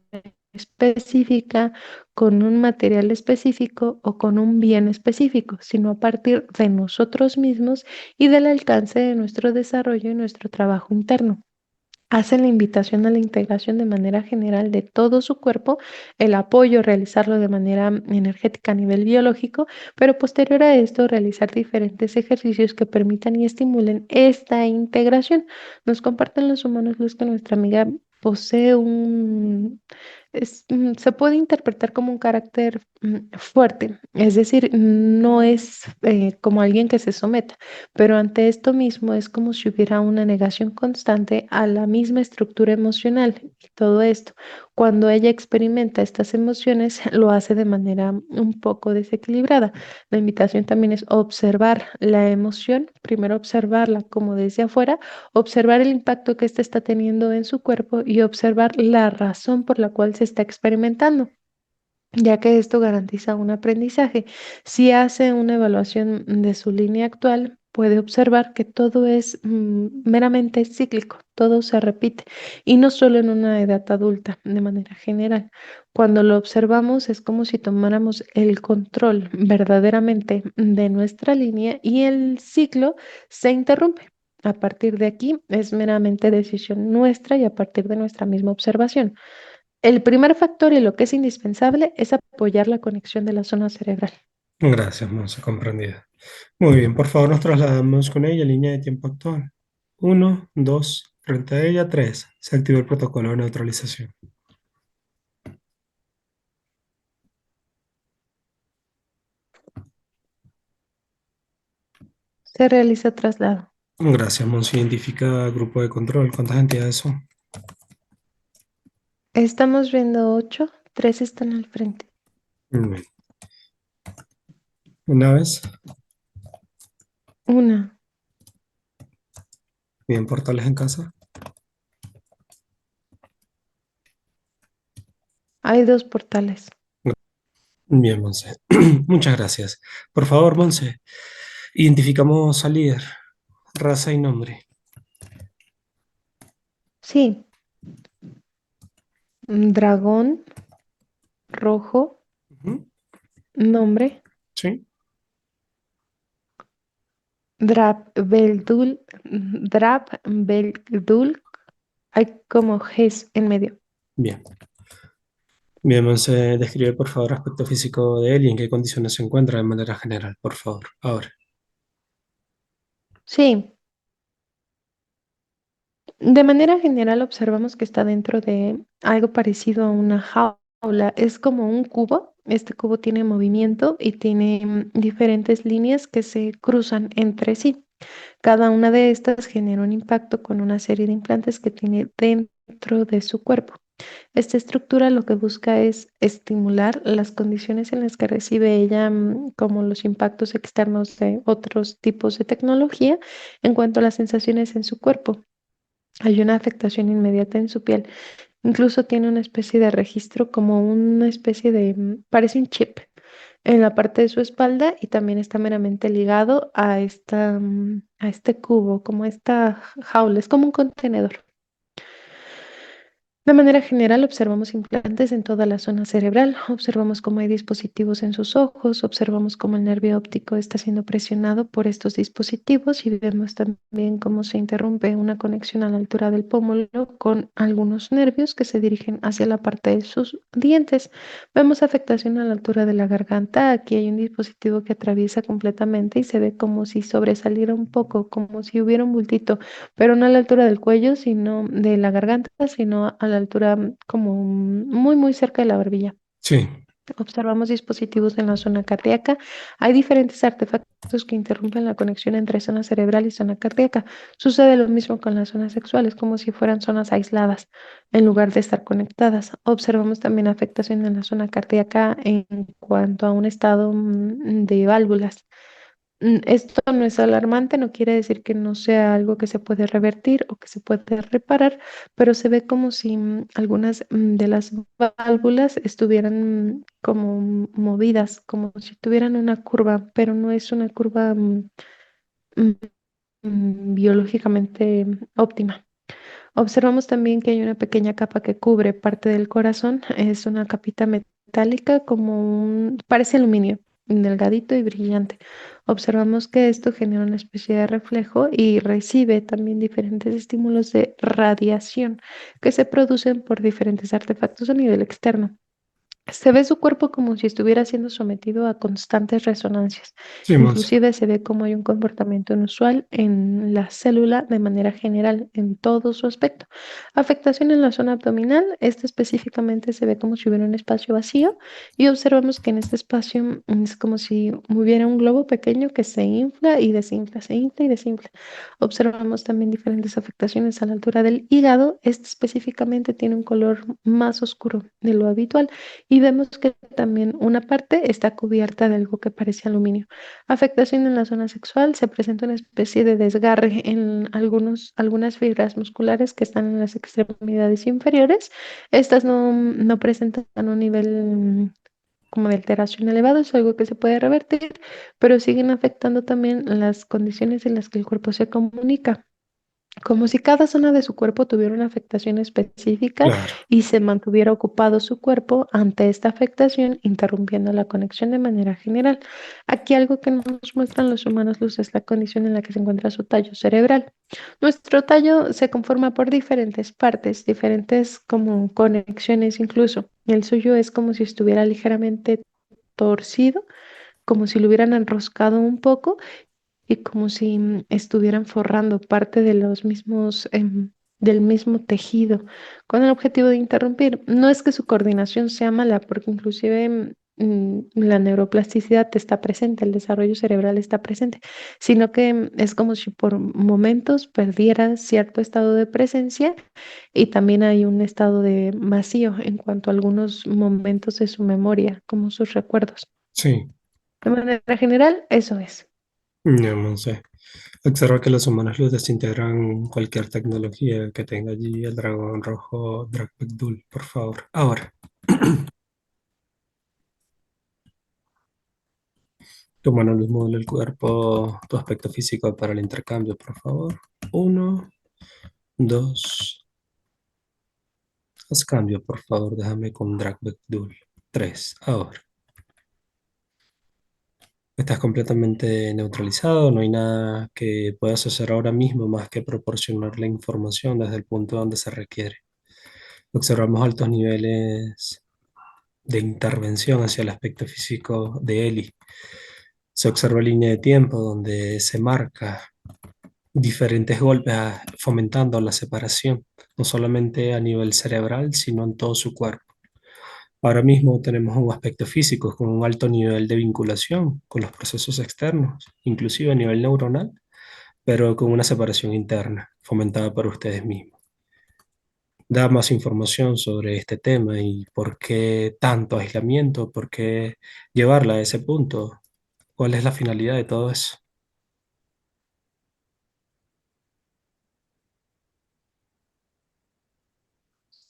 específica, con un material específico o con un bien específico, sino a partir de nosotros mismos y del alcance de nuestro desarrollo y nuestro trabajo interno. Hace la invitación a la integración de manera general de todo su cuerpo, el apoyo, realizarlo de manera energética a nivel biológico, pero posterior a esto, realizar diferentes ejercicios que permitan y estimulen esta integración. Nos comparten los humanos luz que nuestra amiga posee se puede interpretar como un carácter fuerte, es decir, no es como alguien que se someta, pero ante esto mismo es como si hubiera una negación constante a la misma estructura emocional y todo esto. Cuando ella experimenta estas emociones, lo hace de manera un poco desequilibrada. La invitación también es observar la emoción, primero observarla como desde afuera, observar el impacto que ésta está teniendo en su cuerpo y observar la razón por la cual se está experimentando, ya que esto garantiza un aprendizaje. Si hace una evaluación de su línea actual, puede observar que todo es meramente cíclico, todo se repite y no solo en una edad adulta, de manera general. Cuando lo observamos es como si tomáramos el control verdaderamente de nuestra línea y el ciclo se interrumpe. A partir de aquí es meramente decisión nuestra y a partir de nuestra misma observación. El primer factor y lo que es indispensable es apoyar la conexión de la zona cerebral. Gracias, Monse, comprendida. Muy bien, por favor, nos trasladamos con ella a línea de tiempo actual. Uno, dos, frente a ella, tres. Se activó el protocolo de neutralización. Se realiza traslado. Gracias, Monse. Identifica grupo de control. ¿Cuántas entidades son? Estamos viendo 8, 3 están al frente. Muy bien. Una vez, Una, bien, portales en casa. hay 2 portales. Bien, Monse. Muchas gracias. Por favor, Monse, identificamos al líder, raza y nombre. Sí, dragón rojo, Ujú. nombre, Sí, Drap Beldul, hay como Gs en medio. bien. Bien, Monse, describe por favor aspecto físico de él y en qué condiciones se encuentra de manera general, por favor. Ahora. Sí, de manera general observamos que está dentro de algo parecido a una jaula. Es como un cubo. Este cubo tiene movimiento y tiene diferentes líneas que se cruzan entre sí. Cada una de estas genera un impacto con una serie de implantes que tiene dentro de su cuerpo. Esta estructura lo que busca es estimular las condiciones en las que recibe ella, como los impactos externos de otros tipos de tecnología, en cuanto a las sensaciones en su cuerpo. Hay una afectación inmediata en su piel. Incluso tiene una especie de registro, como una especie de, parece un chip en la parte de su espalda y también está meramente ligado a a este cubo, como esta jaula, es como un contenedor. De manera general, observamos implantes en toda la zona cerebral, observamos cómo hay dispositivos en sus ojos, observamos cómo el nervio óptico está siendo presionado por estos dispositivos y vemos también cómo se interrumpe una conexión a la altura del pómulo con algunos nervios que se dirigen hacia la parte de sus dientes. Vemos afectación a la altura de la garganta. Aquí hay un dispositivo que atraviesa completamente y se ve como si sobresaliera un poco, como si hubiera un bultito, pero no a la altura del cuello, sino de la garganta, sino a la altura como muy, muy cerca de la barbilla. Sí, Observamos dispositivos en la zona cardíaca. Hay diferentes artefactos que interrumpen la conexión entre zona cerebral y zona cardíaca. Sucede lo mismo con las zonas sexuales, como si fueran zonas aisladas en lugar de estar conectadas. Observamos también afectación en la zona cardíaca en cuanto a un estado de válvulas. Esto no es alarmante, no quiere decir que no sea algo que se puede revertir o que se puede reparar, pero se ve como si algunas de las válvulas estuvieran como movidas, como si tuvieran una curva, pero no es una curva mm, biológicamente óptima. Observamos también que hay una pequeña capa que cubre parte del corazón. Es una capita metálica como parece aluminio, delgadito y brillante. Observamos que esto genera una especie de reflejo y recibe también diferentes estímulos de radiación que se producen por diferentes artefactos a nivel externo. Se ve su cuerpo como si estuviera siendo sometido a constantes resonancias. sí, Monse. Inclusive se ve como hay un comportamiento inusual en la célula de manera general, en todo su aspecto. Afectación en la zona abdominal, esta específicamente se ve como si hubiera un espacio vacío y observamos que en este espacio es como si hubiera un globo pequeño que se infla y desinfla, se infla y desinfla. Observamos también diferentes afectaciones a la altura del hígado. Este específicamente tiene un color más oscuro de lo habitual y vemos que también una parte está cubierta de algo que parece aluminio. Afectación en la zona sexual, se presenta una especie de desgarre en algunas fibras musculares que están en las extremidades inferiores. Estas no presentan un nivel como de alteración elevado, es algo que se puede revertir, pero siguen afectando también las condiciones en las que el cuerpo se comunica. Como si cada zona de su cuerpo tuviera una afectación específica Claro, y se mantuviera ocupado su cuerpo ante esta afectación, interrumpiendo la conexión de manera general. Aquí algo que nos muestran los humanos luz es la condición en la que se encuentra su tallo cerebral. Nuestro tallo se conforma por diferentes partes, diferentes como conexiones incluso. El suyo es como si estuviera ligeramente torcido, como si lo hubieran enroscado un poco y como si estuvieran forrando parte de los mismos, del mismo tejido, con el objetivo de interrumpir. No es que su coordinación sea mala, porque inclusive la neuroplasticidad está presente, el desarrollo cerebral está presente, sino que es como si por momentos perdiera cierto estado de presencia y también hay un estado de vacío en cuanto a algunos momentos de su memoria, como sus recuerdos. sí, De manera general, eso es. no sé. Observa que los humanos luz desintegran cualquier tecnología que tenga allí el dragón rojo Drakbek por favor. Ahora, tu mano luz modula el cuerpo, tu aspecto físico para el intercambio, por favor. Uno, dos, haz cambio, por favor, déjame con Drakbek Tres, ahora. Estás completamente neutralizado, no hay nada que puedas hacer ahora mismo más que proporcionar la información desde el punto donde se requiere. Observamos altos niveles de intervención hacia el aspecto físico de Eli. Se observa línea de tiempo donde se marca diferentes golpes fomentando la separación, no solamente a nivel cerebral, sino en todo su cuerpo. Ahora mismo tenemos un aspecto físico con un alto nivel de vinculación con los procesos externos, inclusive a nivel neuronal, pero con una separación interna fomentada por ustedes mismos. Da más información sobre este tema y por qué tanto aislamiento, por qué llevarla a ese punto, cuál es la finalidad de todo eso.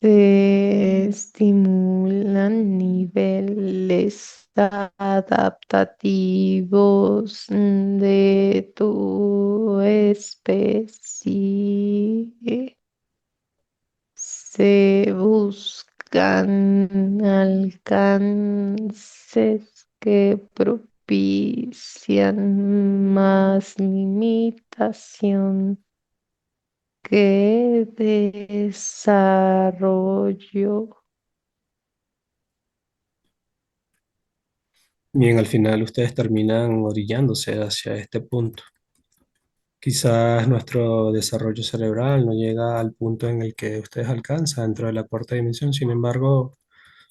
Se estimulan niveles adaptativos de tu especie. Se buscan alcances que propician más limitación que desarrollo. Bien, al final ustedes terminan orillándose hacia este punto. Quizás nuestro desarrollo cerebral no llega al punto en el que ustedes alcanzan dentro de la cuarta dimensión, sin embargo,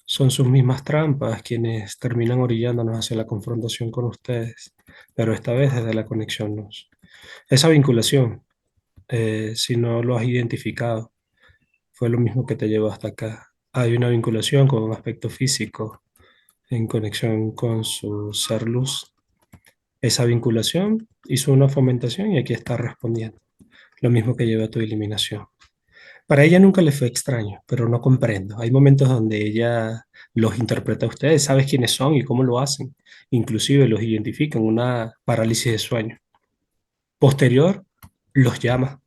son sus mismas trampas quienes terminan orillándonos hacia la confrontación con ustedes, pero esta vez desde la conexión luz. Esa vinculación, si no lo has identificado, fue lo mismo que te llevó hasta acá. Hay una vinculación con un aspecto físico en conexión con su ser luz. Esa vinculación hizo una fomentación y aquí está respondiendo. Lo mismo que lleva a tu eliminación. Para ella nunca le fue extraño, pero no comprendo. Hay momentos donde ella los interpreta a ustedes, sabes quiénes son y cómo lo hacen. Inclusive los identifica en una parálisis de sueño. Posterior, los llama,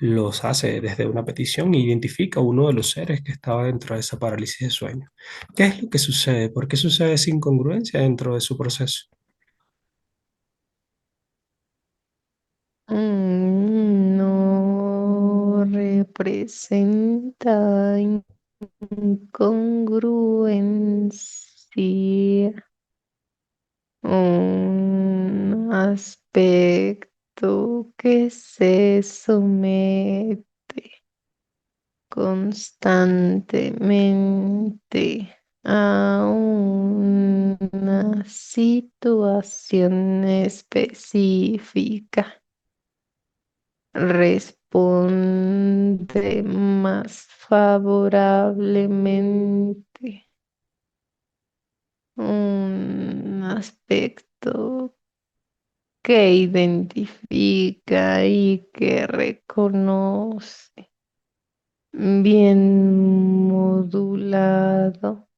los hace desde una petición e identifica a uno de los seres que estaba dentro de esa parálisis de sueño. ¿Qué es lo que sucede? ¿Por qué sucede esa incongruencia dentro de su proceso? No representa incongruencia, un aspecto que se somete constantemente a una situación específica. Responde más favorablemente un aspecto que identifica y que reconoce bien modulado,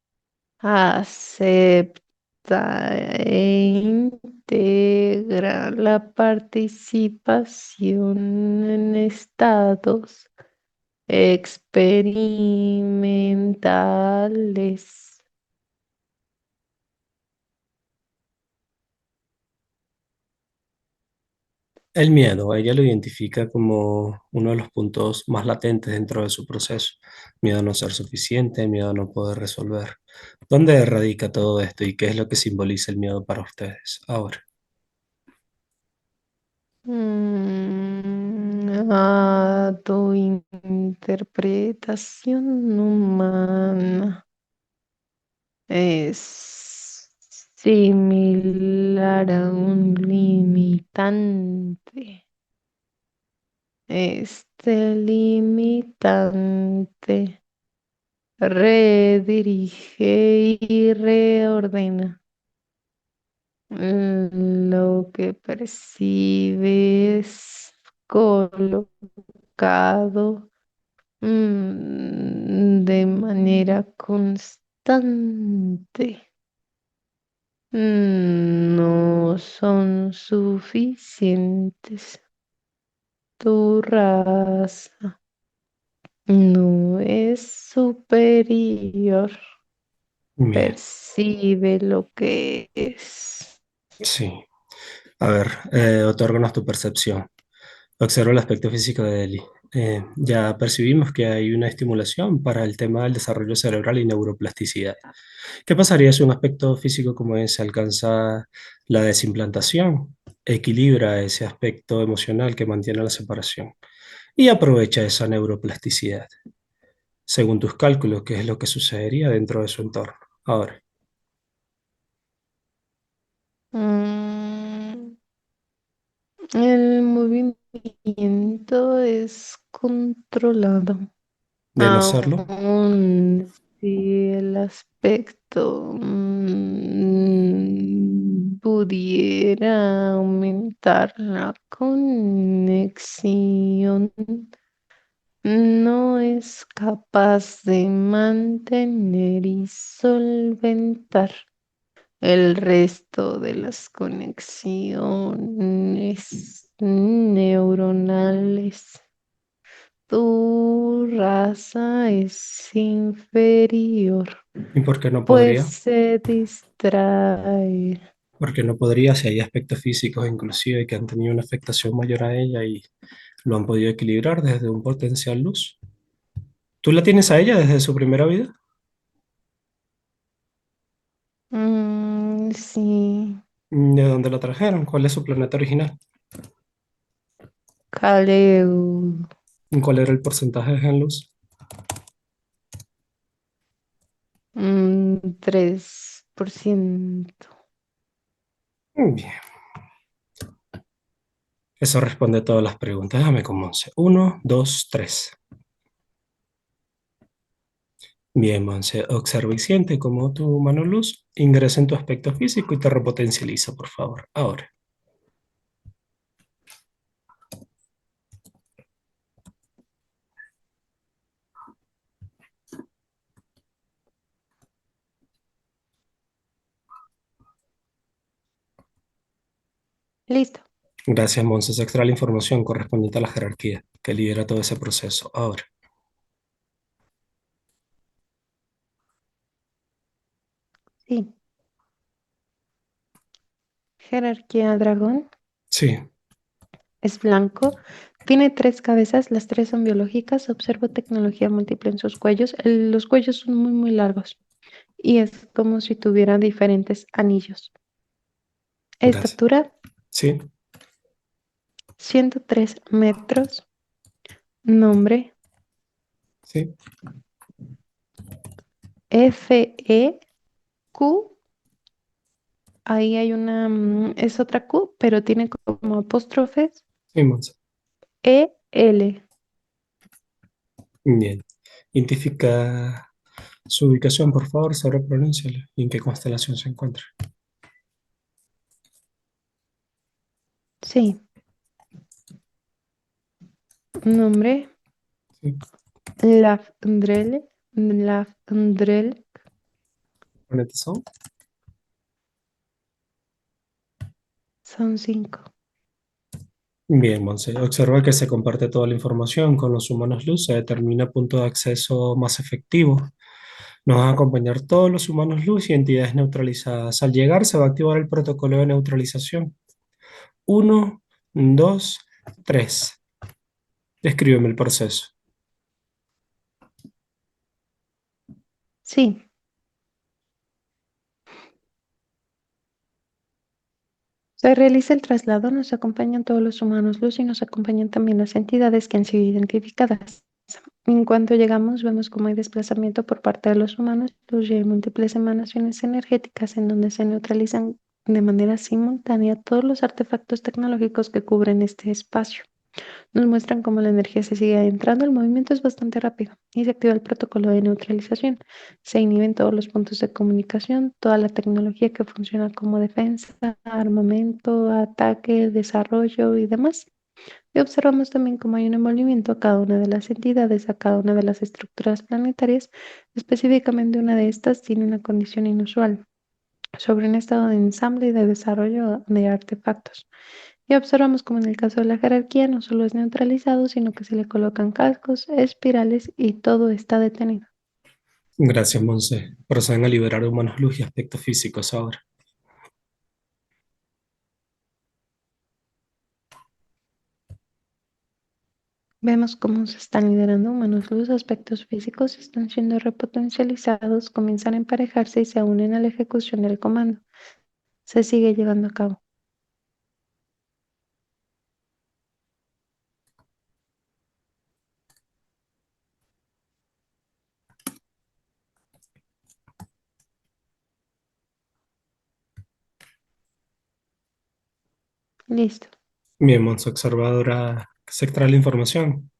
acepta e integra la participación en estados experimentales. El miedo, ella lo identifica como uno de los puntos más latentes dentro de su proceso. Miedo a no ser suficiente, miedo a no poder resolver. ¿Dónde radica todo esto y qué es lo que simboliza el miedo para ustedes ahora? A tu interpretación humana es similar a un limitante. Este limitante redirige y reordena lo que percibes colocado de manera constante. No son suficientes. Tu raza no es superior. Bien, Percibe lo que es. sí. A ver, otórganos tu percepción. Observa el aspecto físico de Eli. Ya percibimos que hay una estimulación para el tema del desarrollo cerebral y neuroplasticidad. ¿Qué pasaría si un aspecto físico como ese alcanza la desimplantación? Equilibra ese aspecto emocional que mantiene la separación y aprovecha esa neuroplasticidad. Según tus cálculos, ¿qué es lo que sucedería dentro de su entorno? Ahora, Mm, el movimiento es controlado. de no serlo, Aún si el aspecto pudiera aumentar la conexión, no es capaz de mantener y solventar el resto de las conexiones neuronales. Tu raza es inferior, ¿y por qué no pues podría? se distrae. Porque no podría si hay aspectos físicos inclusive que han tenido una afectación mayor a ella y lo han podido equilibrar desde un potencial luz. ¿Tú la tienes a ella desde su primera vida? Sí, ¿De dónde la trajeron? ¿Cuál es su planeta original? Kaleu, ¿Cuál era el porcentaje de gen luz? 3%. Bien, eso responde a todas las preguntas. Déjame con Monse. Uno, dos, tres. Bien, Monse, observa y siente cómo tu mano luz ingresa en tu aspecto físico y te repotencializa, por favor. Ahora. Listo. Gracias, Monse. Se extrae la información correspondiente a la jerarquía que lidera todo ese proceso. Ahora. Sí. Jerarquía dragón Sí, es blanco. Tiene tres cabezas, las tres son biológicas. Observo tecnología múltiple en sus cuellos. Los cuellos son muy, muy largos y es como si tuviera diferentes anillos. gracias. Estatura, Sí, 103 metros. Nombre, sí, FEQ. Ahí hay una, es otra Q, pero tiene como apóstrofes. sí, Monse. EL. Bien. Identifica su ubicación, por favor, sobrepronúnciala y en qué constelación se encuentra. Sí. Nombre, Sí, Lafndrel. Lafndrel. planeta son. Son 5. Bien, Monse. Observa que se comparte toda la información con los humanos luz, se determina punto de acceso más efectivo. Nos van a acompañar todos los humanos luz y entidades neutralizadas. Al llegar se va a activar el protocolo de neutralización. Uno, dos, tres. Descríbeme el proceso. Sí, se realiza el traslado, nos acompañan todos los humanos luz y nos acompañan también las entidades que han sido identificadas. En cuanto llegamos, vemos cómo hay desplazamiento por parte de los humanos luz y hay múltiples emanaciones energéticas en donde se neutralizan de manera simultánea todos los artefactos tecnológicos que cubren este espacio. Nos muestran cómo la energía se sigue entrando, el movimiento es bastante rápido y se activa el protocolo de neutralización. Se inhiben todos los puntos de comunicación, toda la tecnología que funciona como defensa, armamento, ataque, desarrollo y demás. Y observamos también cómo hay un movimiento a cada una de las entidades, a cada una de las estructuras planetarias. Específicamente una de estas tiene una condición inusual sobre un estado de ensamble y de desarrollo de artefactos. Y observamos como en el caso de la jerarquía no solo es neutralizado, sino que se le colocan cascos, espirales y todo está detenido. Gracias, Monse. Proceden a liberar humanos luz y aspectos físicos ahora. Vemos cómo se están liderando humanos, los aspectos físicos están siendo repotencializados, comienzan a emparejarse y se unen a la ejecución del comando. Se sigue llevando a cabo. Listo. Bien, Monse, observadora, se extrae la información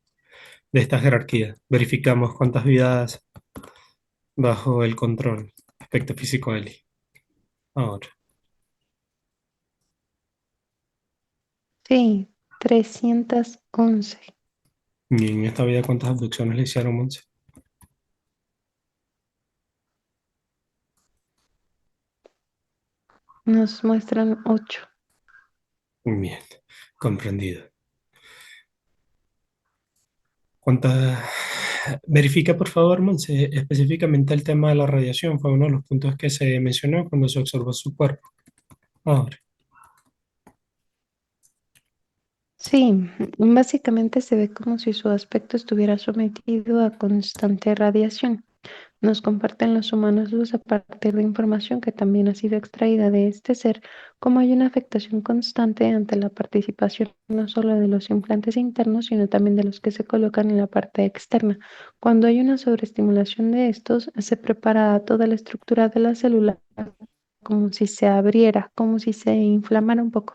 de esta jerarquía. Verificamos cuántas vidas bajo el control. Aspecto físico Eli. Ahora. Sí, 311. ¿Y en esta vida cuántas abducciones le hicieron, Monse? Nos muestran 8. Bien, comprendido. ¿Cuántas? Verifica, por favor, Monse, específicamente el tema de la radiación. Fue uno de los puntos que se mencionó cuando se observó su cuerpo. Ahora. Sí, básicamente se ve como si su aspecto estuviera sometido a constante radiación. Nos comparten los humanos luz a partir de información que también ha sido extraída de este ser, como hay una afectación constante ante la participación no solo de los implantes internos, sino también de los que se colocan en la parte externa. Cuando hay una sobreestimulación de estos, se prepara toda la estructura de la célula como si se abriera, como si se inflamara un poco.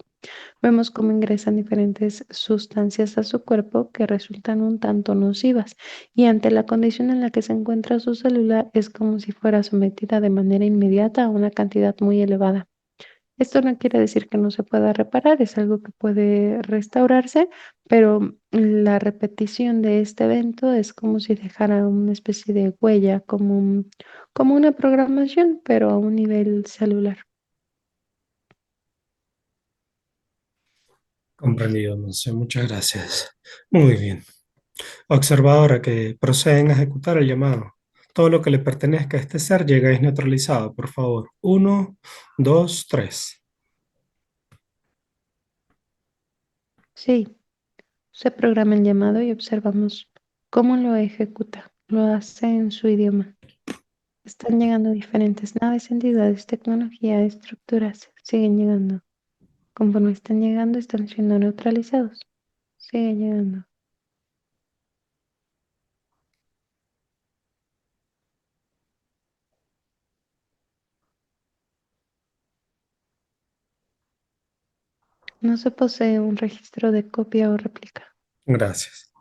Vemos cómo ingresan diferentes sustancias a su cuerpo que resultan un tanto nocivas y ante la condición en la que se encuentra su célula es como si fuera sometida de manera inmediata a una cantidad muy elevada. Esto no quiere decir que no se pueda reparar, es algo que puede restaurarse, pero la repetición de este evento es como si dejara una especie de huella, como una programación, pero a un nivel celular. Comprendido, Monse. Muchas gracias. Muy bien. Observadora que proceden a ejecutar el llamado. Todo lo que le pertenezca a este ser llega desneutralizado, por favor. Uno, dos, tres. Sí. Se programa el llamado y observamos cómo lo ejecuta. Lo hace en su idioma. Están llegando diferentes naves, entidades, tecnología, estructuras. Siguen llegando. Conforme están llegando, están siendo neutralizados. Sigue llegando. No se posee un registro de copia o réplica. Gracias.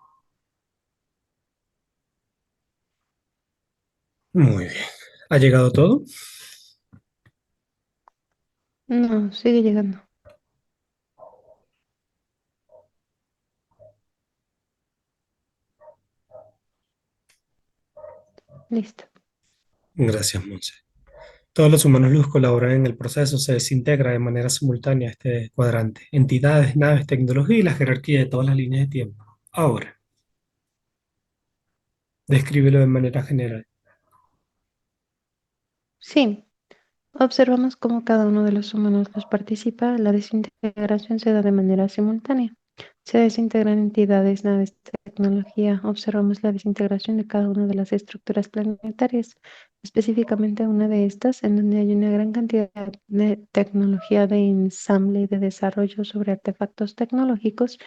Muy bien. ¿Ha llegado todo? No, sigue llegando. Listo. Gracias, Monse. Todos los humanos luz colaboran en el proceso, se desintegra de manera simultánea este cuadrante. Entidades, naves, tecnología y la jerarquía de todas las líneas de tiempo. Ahora, descríbelo de manera general. Sí, observamos cómo cada uno de los humanos los participa. La desintegración se da de manera simultánea. Se desintegran entidades, naves, tecnología. Observamos la desintegración de cada una de las estructuras planetarias, específicamente una de estas, en donde hay una gran cantidad de tecnología de ensamble y de desarrollo sobre artefactos tecnológicos.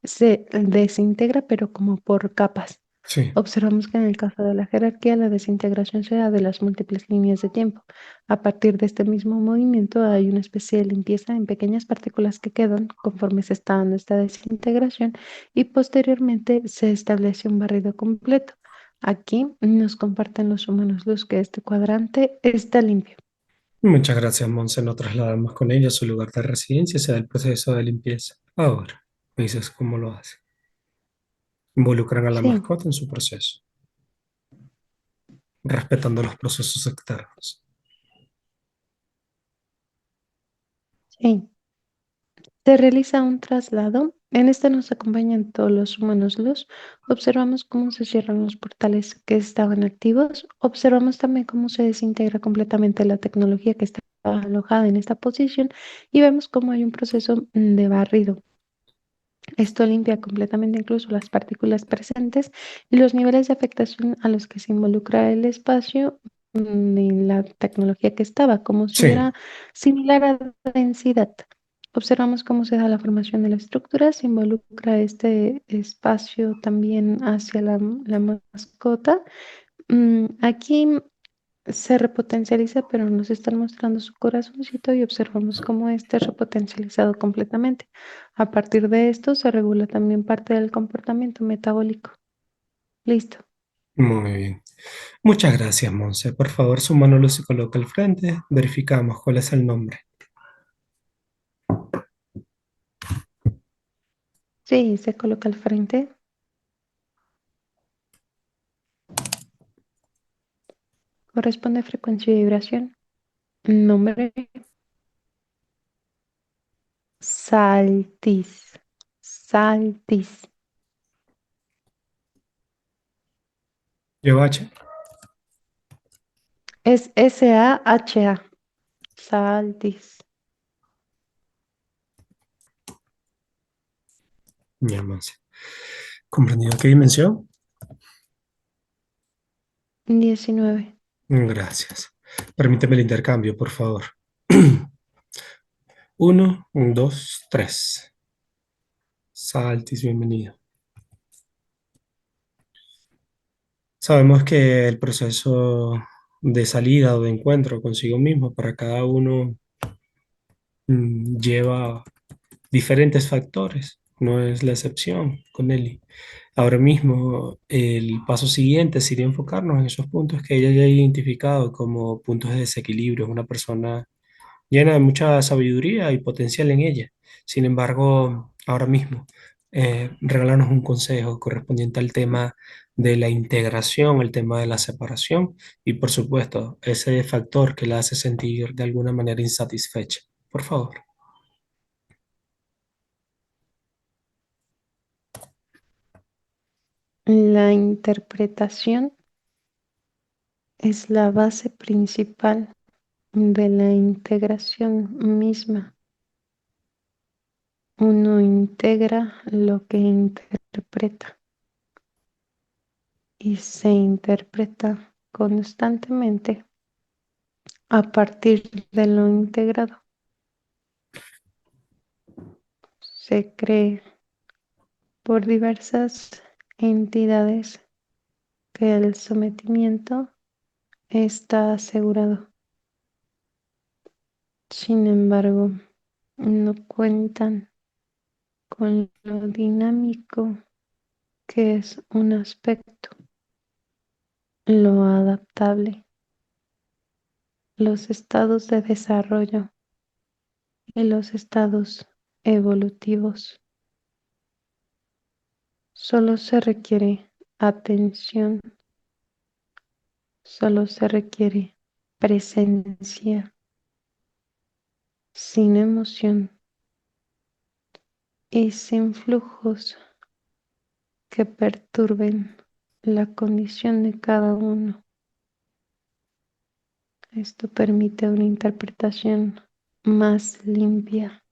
Se desintegra, pero como por capas. Sí, Observamos que en el caso de la jerarquía, la desintegración se da de las múltiples líneas de tiempo. A partir de este mismo movimiento hay una especie de limpieza en pequeñas partículas que quedan conforme se está dando esta desintegración y posteriormente se establece un barrido completo. Aquí nos comparten los humanos luz que este cuadrante está limpio. muchas gracias, Monse. Nos trasladamos con ella a su lugar de residencia y se da el proceso de limpieza. Ahora, me dices cómo lo hace. Involucran a la Sí, mascota en su proceso, respetando los procesos externos. sí. Se realiza un traslado. En este nos acompañan todos los humanos luz. Observamos cómo se cierran los portales que estaban activos. Observamos también cómo se desintegra completamente la tecnología que estaba alojada en esta posición y vemos cómo hay un proceso de barrido. Esto limpia completamente incluso las partículas presentes y los niveles de afectación a los que se involucra el espacio en la tecnología que estaba, como si Sí, era similar a densidad. Observamos cómo se da la formación de la estructura, se involucra este espacio también hacia la mascota. Aquí se repotencializa, pero nos están mostrando su corazoncito y observamos cómo este es repotencializado completamente. A partir de esto se regula también parte del comportamiento metabólico. Listo. muy bien. Muchas gracias, Monse. Por favor, su mano lo se coloca al frente. Verificamos cuál es el nombre. Sí, se coloca al frente. Corresponde frecuencia y vibración. Nombre, Saltis. Saltis. Yo, H. Es Saha. Saltis. Bien, Monse. ¿Comprendido qué dimensión? 19. Gracias. Permíteme el intercambio, por favor. Uno, dos, tres. Saltis, bienvenido. Sabemos que el proceso de salida o de encuentro consigo mismo para cada uno lleva diferentes factores. No es la excepción con Eli. Ahora mismo, el paso siguiente sería enfocarnos en esos puntos que ella ya ha identificado como puntos de desequilibrio. Es una persona llena de mucha sabiduría y potencial en ella. Sin embargo, ahora mismo, regálanos un consejo correspondiente al tema de la integración, el tema de la separación y, por supuesto, ese factor que la hace sentir de alguna manera insatisfecha. Por favor. La interpretación es la base principal de la integración misma. Uno integra lo que interpreta y se interpreta constantemente a partir de lo integrado. Se cree por diversas entidades que el sometimiento está asegurado. Sin embargo, no cuentan con lo dinámico que es un aspecto, lo adaptable, los estados de desarrollo y los estados evolutivos. Solo se requiere atención, solo se requiere presencia, sin emoción y sin flujos que perturben la condición de cada uno. Esto permite una interpretación más limpia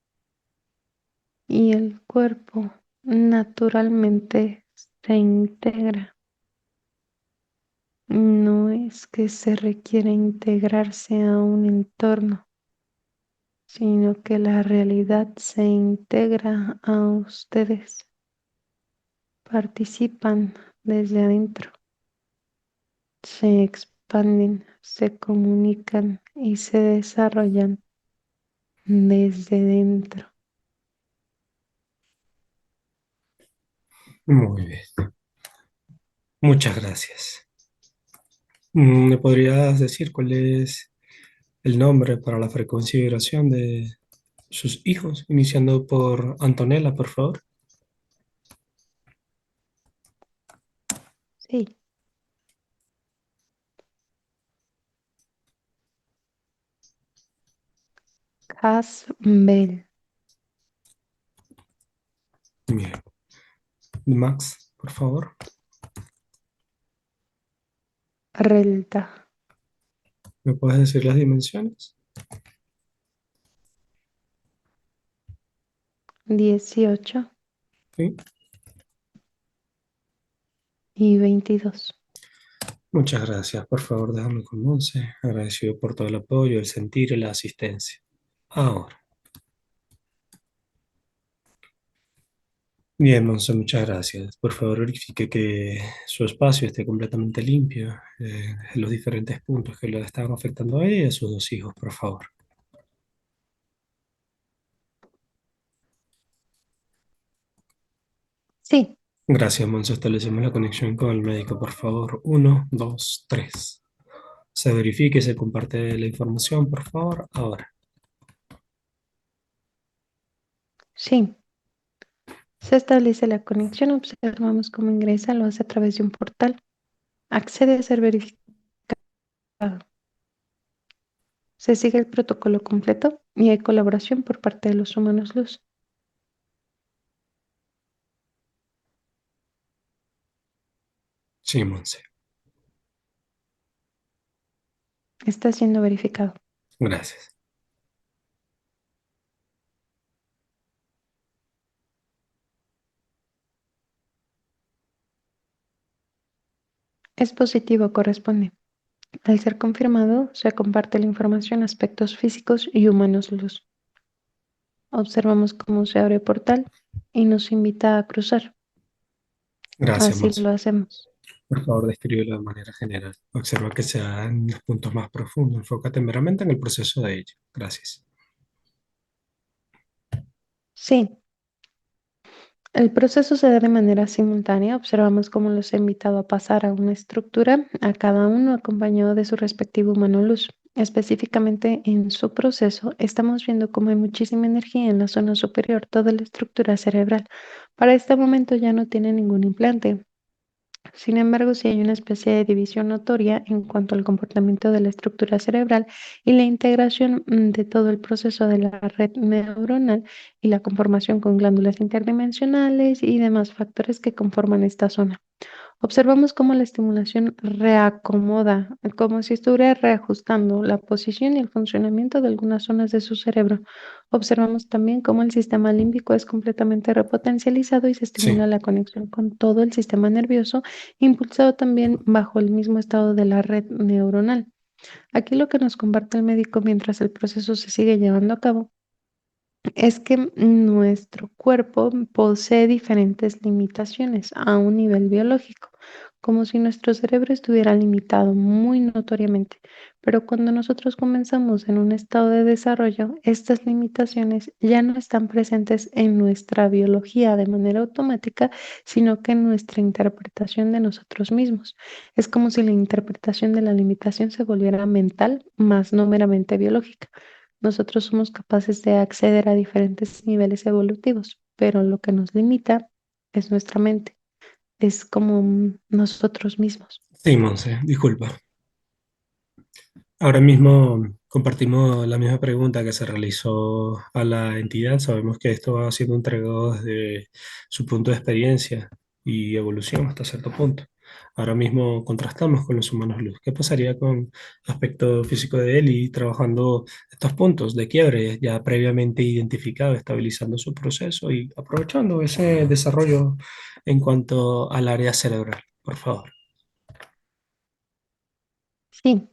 y el cuerpo naturalmente se integra. No es que se requiera integrarse a un entorno, sino que la realidad se integra a ustedes. Participan desde adentro, se expanden, se comunican y se desarrollan desde dentro. Muy bien. Muchas gracias. ¿Me podrías decir cuál es el nombre para la frecuencia y vibración de sus hijos? Iniciando por Antonella, por favor. Sí, Casbel, Bien. Max, por favor. Relta, ¿Me puedes decir las dimensiones? 18 Sí. y 22. Muchas gracias. Por favor, déjame con Monse. Agradecido por todo el apoyo, el sentir y la asistencia. Ahora. Bien, Monse, muchas gracias. Por favor, verifique que su espacio esté completamente limpio, en los diferentes puntos que le estaban afectando a ella y a sus dos hijos, por favor. Sí, Gracias, Monse. Establecemos la conexión con el médico, por favor. Uno, dos, tres. Se verifique y se comparte la información, por favor, ahora. sí. Se establece la conexión, observamos cómo ingresa, lo hace a través de un portal, accede a ser verificado. Se sigue el protocolo completo y hay colaboración por parte de los humanos luz. Sí, Monse. Está siendo verificado. Gracias. Es positivo, corresponde. Al ser confirmado, se comparte la información, aspectos físicos y humanos luz. Observamos cómo se abre el portal y nos invita a cruzar. Gracias, Así Monse. lo hacemos. Por favor, descríbelo de manera general. Observa que sea en los puntos más profundos. Enfócate meramente en el proceso de ello. Gracias. Sí, el proceso se da de manera simultánea. Observamos cómo los he invitado a pasar a una estructura, a cada uno acompañado de su respectivo humano luz. Específicamente en su proceso, estamos viendo cómo hay muchísima energía en la zona superior, toda la estructura cerebral. Para este momento ya no tiene ningún implante. Sin embargo, sí hay una especie de división notoria en cuanto al comportamiento de la estructura cerebral y la integración de todo el proceso de la red neuronal y la conformación con glándulas interdimensionales y demás factores que conforman esta zona. Observamos cómo la estimulación reacomoda, como si estuviera reajustando la posición y el funcionamiento de algunas zonas de su cerebro. Observamos también cómo el sistema límbico es completamente repotencializado y se estimula Sí. la conexión con todo el sistema nervioso, impulsado también bajo el mismo estado de la red neuronal. Aquí lo que nos comparte el médico mientras el proceso se sigue llevando a cabo es que nuestro cuerpo posee diferentes limitaciones a un nivel biológico, como si nuestro cerebro estuviera limitado muy notoriamente. Pero cuando nosotros comenzamos en un estado de desarrollo, estas limitaciones ya no están presentes en nuestra biología de manera automática, sino que en nuestra interpretación de nosotros mismos. Es como si la interpretación de la limitación se volviera mental, más no meramente biológica. Nosotros somos capaces de acceder a diferentes niveles evolutivos, pero lo que nos limita es nuestra mente, es como nosotros mismos. Sí, Monse, disculpa. Ahora mismo compartimos la misma pregunta que se realizó a la entidad. Sabemos que esto va siendo entregado desde su punto de experiencia y evolución hasta cierto punto. Ahora mismo contrastamos con los humanos luz. ¿Qué pasaría con el aspecto físico de él y trabajando estos puntos de quiebre ya previamente identificados, estabilizando su proceso y aprovechando ese desarrollo en cuanto al área cerebral? Por favor. Sí,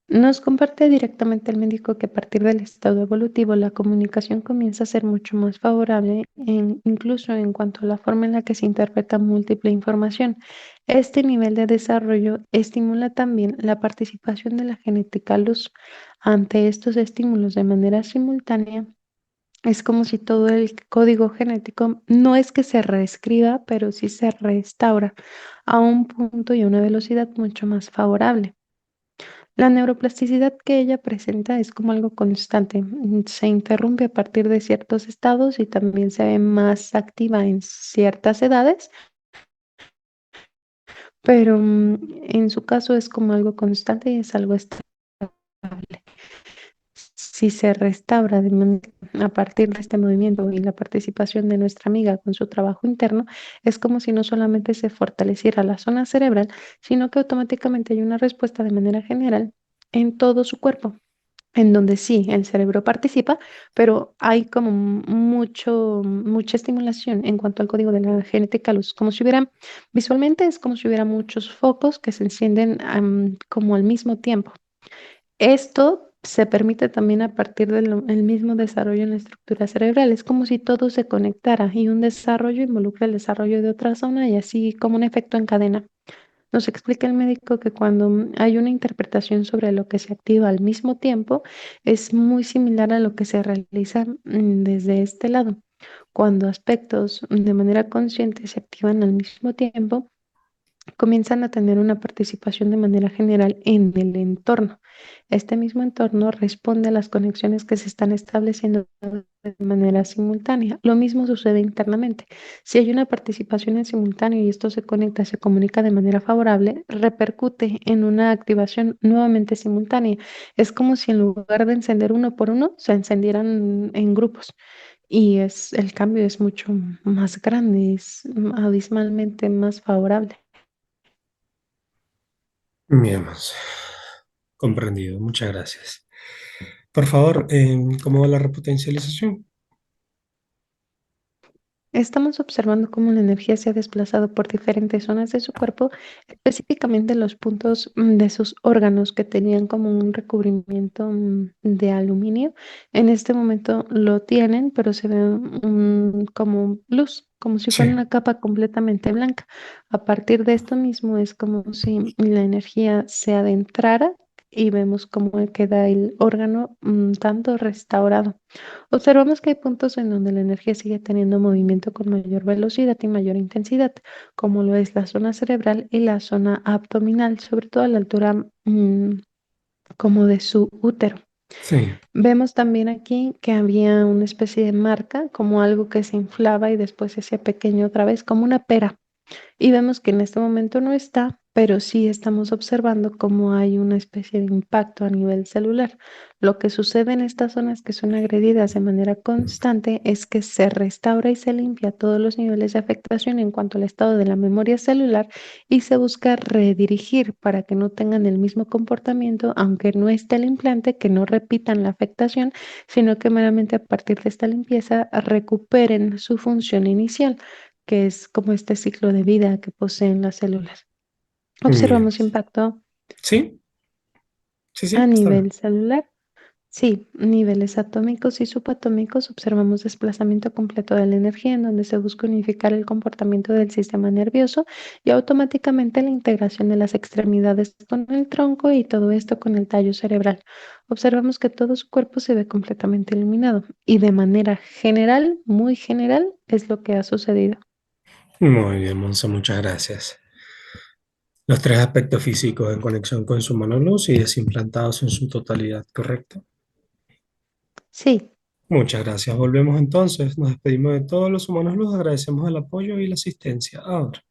nos comparte directamente el médico que a partir del estado evolutivo la comunicación comienza a ser mucho más favorable, incluso en cuanto a la forma en la que se interpreta múltiple información. Este nivel de desarrollo estimula también la participación de la genética luz. Ante estos estímulos de manera simultánea, es como si todo el código genético no es que se reescriba, pero sí se restaura a un punto y a una velocidad mucho más favorable. La neuroplasticidad que ella presenta es como algo constante. Se interrumpe a partir de ciertos estados y también se ve más activa en ciertas edades, pero en su caso es como algo constante y es algo estable. Si se restaura a partir de este movimiento y la participación de nuestra amiga con su trabajo interno, es como si no solamente se fortaleciera la zona cerebral, sino que automáticamente hay una respuesta de manera general en todo su cuerpo, en donde sí, el cerebro participa, pero hay como mucha estimulación en cuanto al código de la genética luz, como si hubiera, visualmente es como si hubiera muchos focos que se encienden como al mismo tiempo. Esto se permite también a partir del mismo desarrollo en la estructura cerebral. Es como si todo se conectara y un desarrollo involucra el desarrollo de otra zona y así como un efecto en cadena. Nos explica el médico que cuando hay una interpretación sobre lo que se activa al mismo tiempo, es muy similar a lo que se realiza desde este lado. Cuando aspectos de manera consciente se activan al mismo tiempo, comienzan a tener una participación de manera general en el entorno. Este mismo entorno responde a las conexiones que se están estableciendo de manera simultánea. Lo mismo sucede internamente. Si hay una participación en simultáneo y esto se conecta, se comunica de manera favorable, repercute en una activación nuevamente simultánea. Es como si en lugar de encender uno por uno, se encendieran en grupos. Y el cambio es mucho más grande, es abismalmente más favorable. Bien, más. Comprendido, muchas gracias. Por favor, ¿cómo va la repotencialización? Estamos observando cómo la energía se ha desplazado por diferentes zonas de su cuerpo, específicamente los puntos de sus órganos que tenían como un recubrimiento de aluminio. En este momento lo tienen, pero se ve como luz, como si Sí, fuera una capa completamente blanca. A partir de esto mismo es como si la energía se adentrara y vemos cómo queda el órgano tanto restaurado. Observamos que hay puntos en donde la energía sigue teniendo movimiento con mayor velocidad y mayor intensidad, como lo es la zona cerebral y la zona abdominal, sobre todo a la altura como de su útero. sí. Vemos también aquí que había una especie de marca, como algo que se inflaba y después se hacía pequeño otra vez, como una pera. Y vemos que en este momento no está, pero sí estamos observando cómo hay una especie de impacto a nivel celular. Lo que sucede en estas zonas que son agredidas de manera constante es que se restaura y se limpia todos los niveles de afectación en cuanto al estado de la memoria celular y se busca redirigir para que no tengan el mismo comportamiento, aunque no esté el implante, que no repitan la afectación, sino que meramente a partir de esta limpieza recuperen su función inicial, que es como este ciclo de vida que poseen las células. Bien. Observamos impacto Sí, sí, a sí, está bien. nivel celular. Sí, niveles atómicos y subatómicos, observamos desplazamiento completo de la energía en donde se busca unificar el comportamiento del sistema nervioso y automáticamente la integración de las extremidades con el tronco y todo esto con el tallo cerebral. Observamos que todo su cuerpo se ve completamente iluminado y de manera general, muy general, es lo que ha sucedido. Muy bien, Monza, muchas gracias. Los tres aspectos físicos en conexión con su monoluz y desimplantados en su totalidad, ¿correcto? Sí. Muchas gracias. Volvemos entonces. Nos despedimos de todos los humanos luz. Agradecemos el apoyo y la asistencia. Ahora.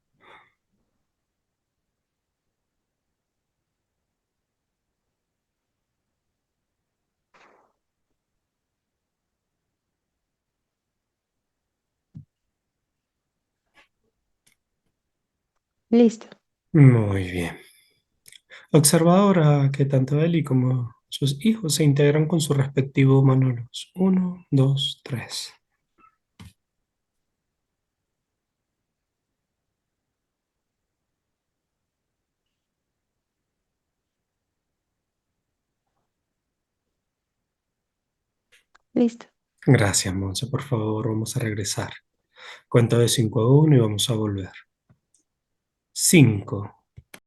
Listo. Muy bien. Observa ahora que tanto Eli como sus hijos se integran con sus respectivos monólogos. Uno, dos, tres. Listo. Gracias, Monse. Por favor, vamos a regresar. Cuento de 5 a 1 y vamos a volver. 5,